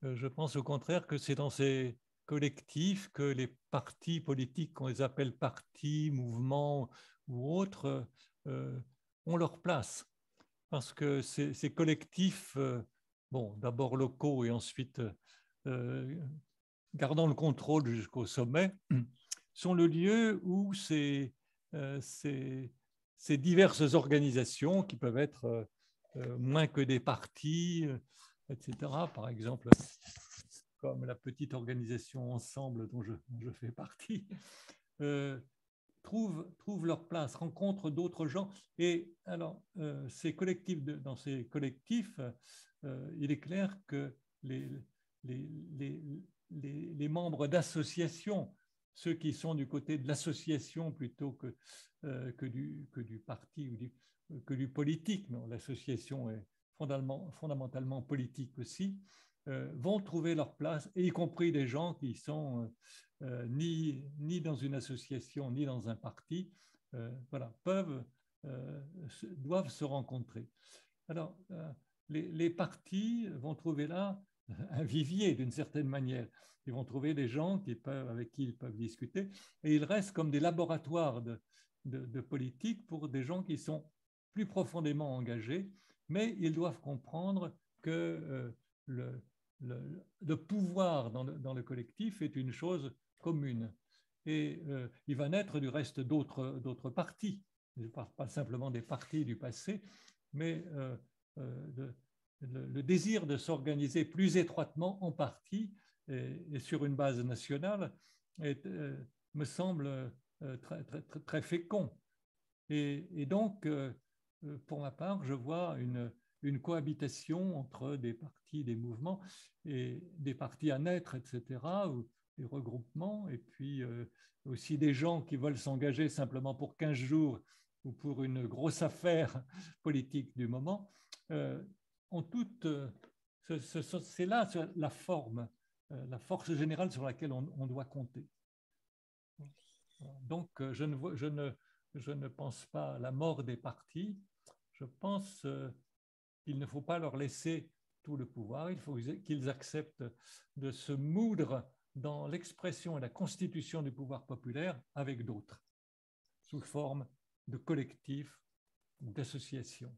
Je pense au contraire que c'est dans ces collectifs que les partis politiques, qu'on les appelle partis, mouvements ou autres, ont leur place. Parce que ces collectifs, bon, d'abord locaux et ensuite gardant le contrôle jusqu'au sommet, sont le lieu où ces diverses organisations qui peuvent être moins que des partis, etc. Par exemple, comme la petite organisation Ensemble dont je fais partie, trouvent leur place, rencontrent d'autres gens. Et alors, dans ces collectifs, il est clair que les membres d'associations, ceux qui sont du côté de l'association plutôt que du parti ou que du politique, non, l'association est fondamentalement politique aussi, vont trouver leur place, et y compris des gens qui sont ni dans une association ni dans un parti, voilà, doivent se rencontrer. Alors, les partis vont trouver là un vivier d'une certaine manière. Ils vont trouver des gens avec qui ils peuvent discuter, et ils restent comme des laboratoires de politique pour des gens qui sont plus profondément engagés, mais ils doivent comprendre que le pouvoir dans le collectif est une chose commune. Et il va naître du reste d'autres partis. Je ne parle pas simplement des partis du passé, mais le désir de s'organiser plus étroitement en partis et sur une base nationale me semble très fécond. Et donc, pour ma part, je vois une cohabitation entre des partis, des mouvements, et des partis à naître, etc., ou des regroupements, et puis aussi des gens qui veulent s'engager simplement pour 15 jours ou pour une grosse affaire politique du moment. C'est là la forme, la force générale sur laquelle on doit compter. Donc, je ne pense pas à la mort des partis. Je pense qu'il ne faut pas leur laisser tout le pouvoir. Il faut qu'ils acceptent de se moudre dans l'expression et la constitution du pouvoir populaire avec d'autres, sous forme de collectifs ou d'associations.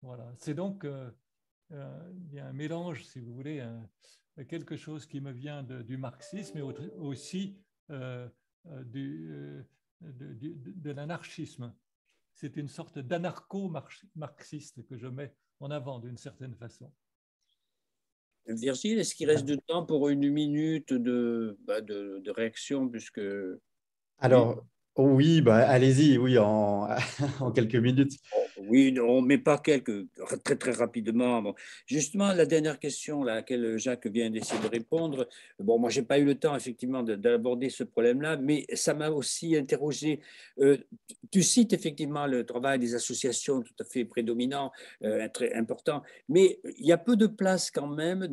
Voilà. C'est donc il y a un mélange, si vous voulez, quelque chose qui me vient du marxisme et aussi de l'anarchisme. C'est une sorte d'anarcho-marxiste que je mets en avant d'une certaine façon. Virgile, est-ce qu'il reste du temps pour une minute de réaction puisque... Alors, oui, allez-y, oui, en quelques minutes. Oui, non, mais pas quelques, très très rapidement. Bon. Justement, la dernière question à laquelle Jacques vient d'essayer de répondre, bon, moi, j'ai pas eu le temps effectivement d'aborder ce problème-là, mais ça m'a aussi interrogé. Euh, Tu cites effectivement le travail des associations tout à fait prédominant, très important, mais il y a peu de place quand même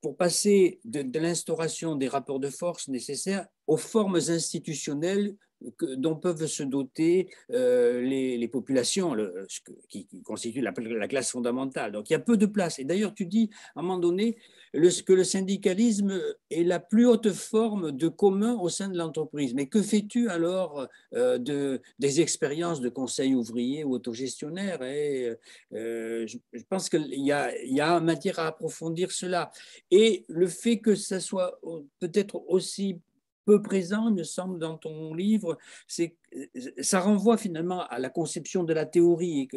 pour passer de l'instauration des rapports de force nécessaires aux formes institutionnelles dont peuvent se doter les populations qui constituent la classe fondamentale. Donc il y a peu de place. Et d'ailleurs, tu dis à un moment donné que le syndicalisme est la plus haute forme de commun au sein de l'entreprise. Mais que fais-tu alors des expériences de conseil ouvrier ou autogestionnaire? Et je pense il y a matière à approfondir cela. Et le fait que ça soit peut-être aussi peu présent, il me semble, dans ton livre, c'est ça renvoie finalement à la conception de la théorie.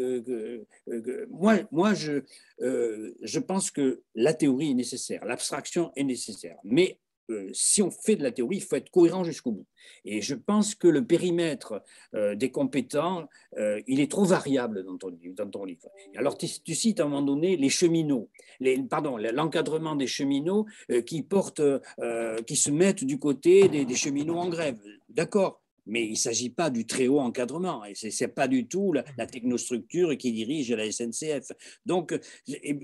Moi je pense que la théorie est nécessaire, l'abstraction est nécessaire, mais si on fait de la théorie, il faut être cohérent jusqu'au bout. Et je pense que le périmètre des compétents, il est trop variable dans ton livre. Alors, tu cites à un moment donné les cheminots, l'encadrement des cheminots qui se mettent du côté des cheminots en grève. D'accord, mais il ne s'agit pas du très haut encadrement. Et ce n'est pas du tout la technostructure qui dirige la SNCF. Donc,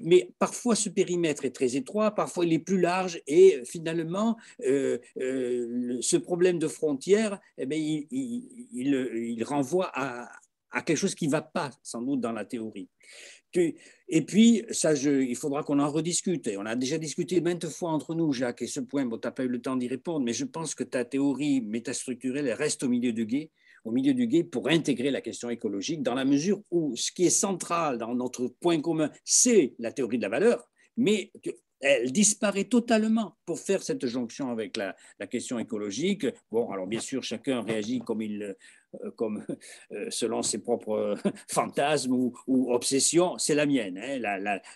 mais parfois, ce périmètre est très étroit, parfois il est plus large, et finalement, ce problème de frontière, eh bien, il renvoie à quelque chose qui ne va pas, sans doute, dans la théorie. Et puis, il faudra qu'on en rediscute. Et on a déjà discuté maintes fois entre nous, Jacques, et ce point, bon, tu n'as pas eu le temps d'y répondre, mais je pense que ta théorie métastructurelle elle reste au milieu du gué pour intégrer la question écologique, dans la mesure où ce qui est central dans notre point commun, c'est la théorie de la valeur, mais elle disparaît totalement pour faire cette jonction avec la question écologique. Bon, alors bien sûr, chacun réagit comme selon ses propres fantasmes ou obsessions, c'est la mienne. Hein,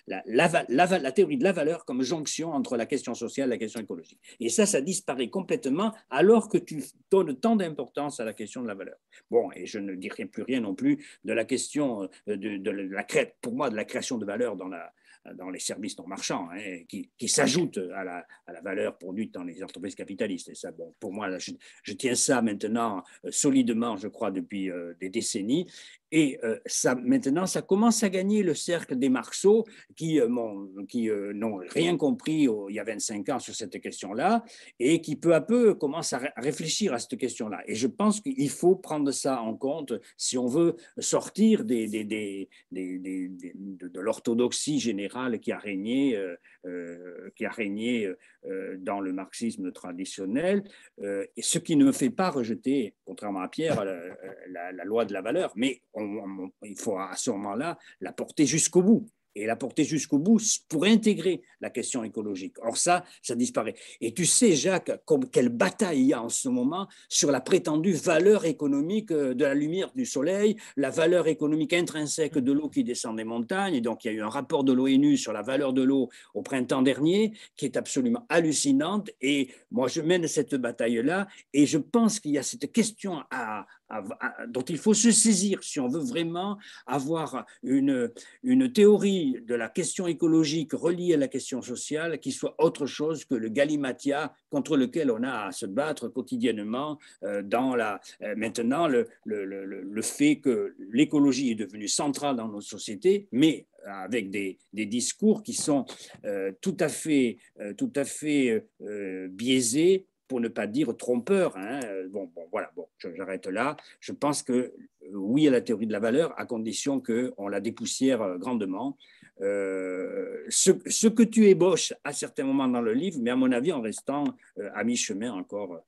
la théorie de la valeur comme jonction entre la question sociale et la question écologique. Et ça disparaît complètement alors que tu donnes tant d'importance à la question de la valeur. Bon, et je ne dirai plus rien non plus de la question pour moi, de la création de valeur dans les services non marchands, hein, qui s'ajoutent à la valeur produite dans les entreprises capitalistes. Et ça, bon, pour moi, là, je tiens ça maintenant solidement, je crois, depuis des décennies. Et maintenant, ça commence à gagner le cercle des Marceaux qui n'ont rien compris il y a 25 ans sur cette question-là et qui peu à peu commencent à réfléchir à cette question-là. Et je pense qu'il faut prendre ça en compte si on veut sortir de l'orthodoxie générale qui a régné dans le marxisme traditionnel, et ce qui ne me fait pas rejeter, contrairement à Pierre, la loi de la valeur, mais il faut à ce moment-là la porter jusqu'au bout. Et la porter jusqu'au bout pour intégrer la question écologique. Or ça disparaît. Et tu sais, Jacques, quelle bataille il y a en ce moment sur la prétendue valeur économique de la lumière du soleil, la valeur économique intrinsèque de l'eau qui descend des montagnes. Et donc, il y a eu un rapport de l'ONU sur la valeur de l'eau au printemps dernier qui est absolument hallucinante. Et moi, je mène cette bataille-là et je pense qu'il y a cette question dont il faut se saisir si on veut vraiment avoir une théorie de la question écologique reliée à la question sociale qui soit autre chose que le galimatia contre lequel on a à se battre quotidiennement maintenant le fait que l'écologie est devenue centrale dans nos sociétés, mais avec des discours qui sont tout à fait biaisés, pour ne pas dire trompeur. Hein. Voilà, j'arrête là. Je pense que oui à la théorie de la valeur, à condition qu'on la dépoussière grandement. Ce que tu ébauches à certains moments dans le livre, mais à mon avis en restant à mi-chemin encore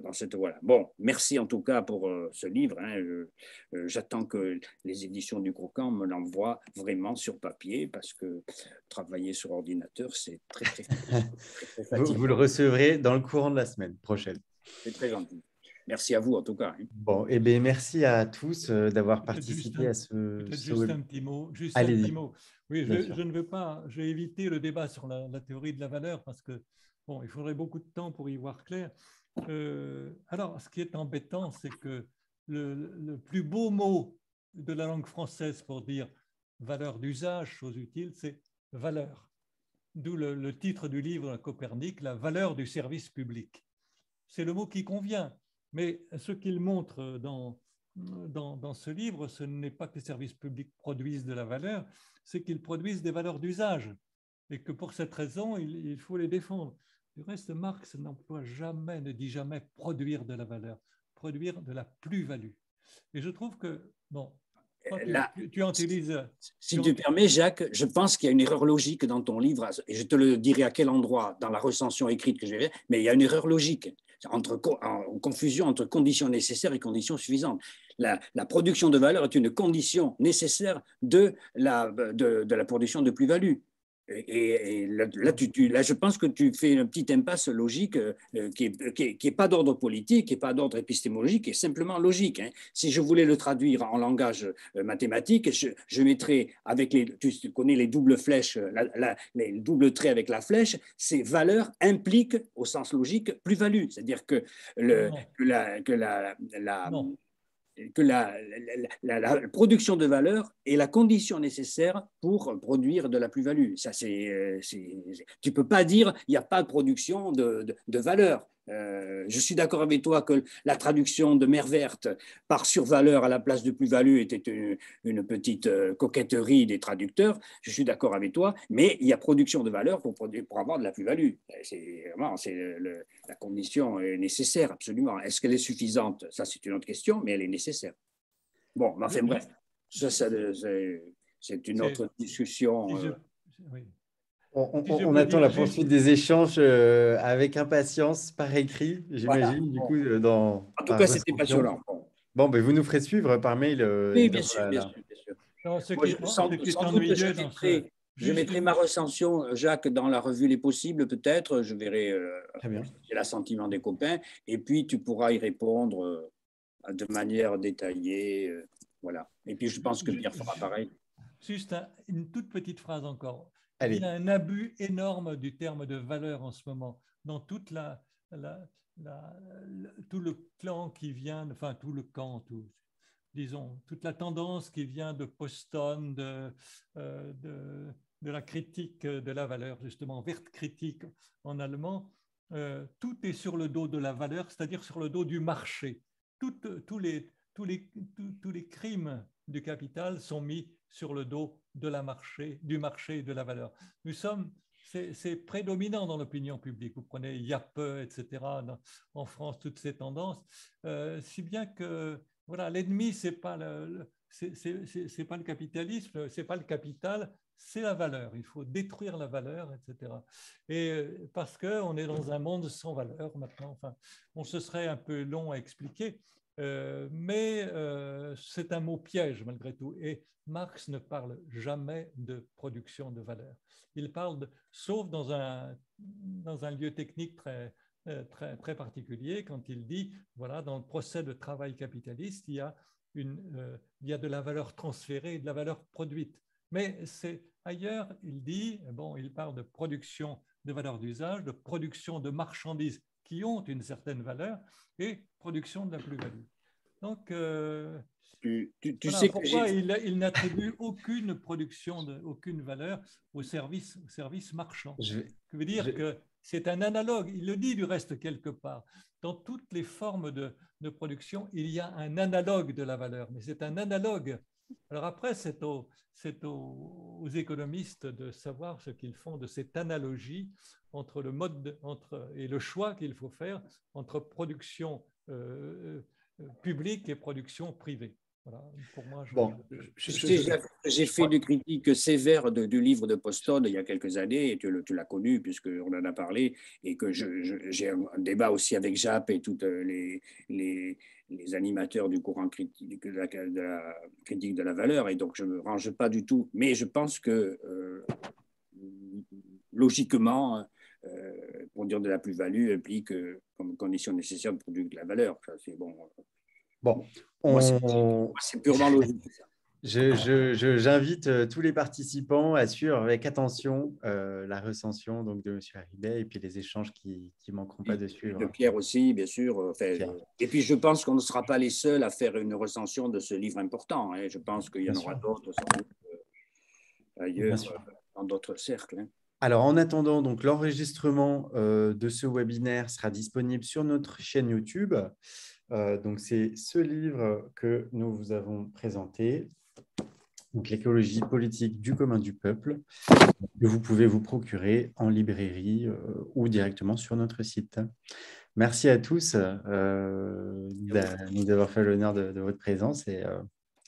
dans cette voie-là. Bon, merci en tout cas pour ce livre. Hein. J'attends que les éditions du Croquant me l'envoient vraiment sur papier parce que travailler sur ordinateur, c'est très, très, très fatigant. Vous le recevrez dans le courant de la semaine prochaine. C'est très gentil. Merci à vous en tout cas. Bon, eh bien, merci à tous d'avoir participé à ce... Juste un petit mot. Oui, je ne veux pas, j'ai évité le débat sur la théorie de la valeur parce que, bon, il faudrait beaucoup de temps pour y voir clair. Alors, ce qui est embêtant, c'est que le plus beau mot de la langue française pour dire valeur d'usage, chose utile, c'est valeur. D'où le titre du livre de Copernic, la valeur du service public. C'est le mot qui convient, mais ce qu'il montre dans ce livre, ce n'est pas que les services publics produisent de la valeur, c'est qu'ils produisent des valeurs d'usage et que pour cette raison, il faut les défendre. Du reste, Marx n'emploie jamais, ne dit jamais produire de la valeur, produire de la plus-value. Et je trouve que, bon, Là, tu utilises... si tu permets, Jacques, je pense qu'il y a une erreur logique dans ton livre, et je te le dirai à quel endroit dans la recension écrite que je vais faire, mais il y a une erreur logique, en confusion entre conditions nécessaires et conditions suffisantes. La production de valeur est une condition nécessaire de la production de plus-value. Et là, je pense que tu fais une petite impasse logique qui n'est pas d'ordre politique, qui n'est pas d'ordre épistémologique, qui est simplement logique. Hein. Si je voulais le traduire en langage mathématique, je mettrais avec tu connais les doubles flèches, les doubles traits avec la flèche, ces valeurs impliquent au sens logique plus-value. C'est-à-dire que la production de valeur est la condition nécessaire pour produire de la plus-value. Ça, tu ne peux pas dire qu'il n'y a pas de production de valeur. Je suis d'accord avec toi que la traduction de mer verte par survaleur à la place de plus-value était une petite coquetterie des traducteurs. Je suis d'accord avec toi, mais il y a production de valeur pour avoir de la plus-value. La condition est nécessaire, absolument. Est-ce qu'elle est suffisante? Ça, c'est une autre question, mais elle est nécessaire. Bon, mais enfin bref, c'est une autre discussion. Oui. On attend la poursuite des échanges avec impatience par écrit, j'imagine. Voilà. Du coup, en tout cas, c'était passionnant. Bon, ben, vous nous ferez suivre par mail. Oui, bien sûr. Non, sans doute, je mettrai ma recension, Jacques, dans la revue Les Possibles, peut-être. Je verrai l'assentiment des copains. Et puis, tu pourras y répondre de manière détaillée. Voilà. Et puis, je pense que Pierre fera pareil. Juste une toute petite phrase encore. Allez. Il y a un abus énorme du terme de valeur en ce moment. Dans toute tout le clan qui vient, enfin tout le camp, disons, toute la tendance qui vient de Poston, de la critique de la valeur, justement, Wertkritik en allemand, tout est sur le dos de la valeur, c'est-à-dire sur le dos du marché. Tous les crimes du capital sont mis sur le dos du marché et de la valeur. C'est prédominant dans l'opinion publique. Vous prenez Yappe, etc., en France, toutes ces tendances, si bien que voilà, l'ennemi, c'est pas le capitalisme, c'est pas le capital, c'est la valeur. Il faut détruire la valeur, etc. Et parce qu'on est dans un monde sans valeur maintenant. Enfin, ce serait un peu long à expliquer, mais c'est un mot piège malgré tout. Et Marx ne parle jamais de production de valeur. Il parle, sauf dans un lieu technique très particulier, quand il dit, voilà, dans le procès de travail capitaliste, il y a de la valeur transférée et de la valeur produite. Mais ailleurs, il parle de production de valeur d'usage, de production de marchandises qui ont une certaine valeur et production de la plus-value. Donc, tu voilà, sais pourquoi il n'attribue aucune production, aucune valeur au service marchand. Ce qui veut dire que c'est un analogue. Il le dit du reste quelque part. Dans toutes les formes de production, il y a un analogue de la valeur, mais c'est un analogue. Alors après, c'est aux économistes de savoir ce qu'ils font de cette analogie entre le mode et le choix qu'il faut faire entre production publique et production privée. Voilà, pour moi, j'ai fait des critiques sévères du livre de Poston il y a quelques années, et tu l'as connu puisqu'on en a parlé, et que j'ai un débat aussi avec Jappe et tous les animateurs du courant critique de la critique de la valeur, et donc je ne me range pas du tout, mais je pense que logiquement, produire de la plus-value implique comme condition nécessaire de produire de la valeur. Ça, c'est bon. Bon, c'est purement logique. J'invite tous les participants à suivre avec attention la recension donc, de M. Haribey et puis les échanges qui ne manqueront pas de suivre. De Pierre aussi, bien sûr. Pierre. Et puis, je pense qu'on ne sera pas les seuls à faire une recension de ce livre important. Hein. Je pense qu'il y en aura d'autres ailleurs, dans d'autres cercles. Hein. Alors, en attendant, donc l'enregistrement de ce webinaire sera disponible sur notre chaîne YouTube. Donc, c'est ce livre que nous vous avons présenté. Donc, l'écologie politique du commun du peuple, que vous pouvez vous procurer en librairie ou directement sur notre site. Merci à tous de nous avoir fait l'honneur de votre présence et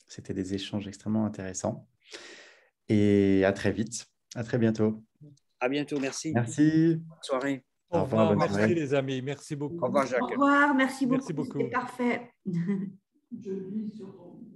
c'était des échanges extrêmement intéressants. Et à très vite, à très bientôt. À bientôt, merci. Merci. Bonne soirée. Au revoir, merci les amis, merci beaucoup. Au revoir, Jacques. Au revoir, merci beaucoup. Merci beaucoup. C'était parfait.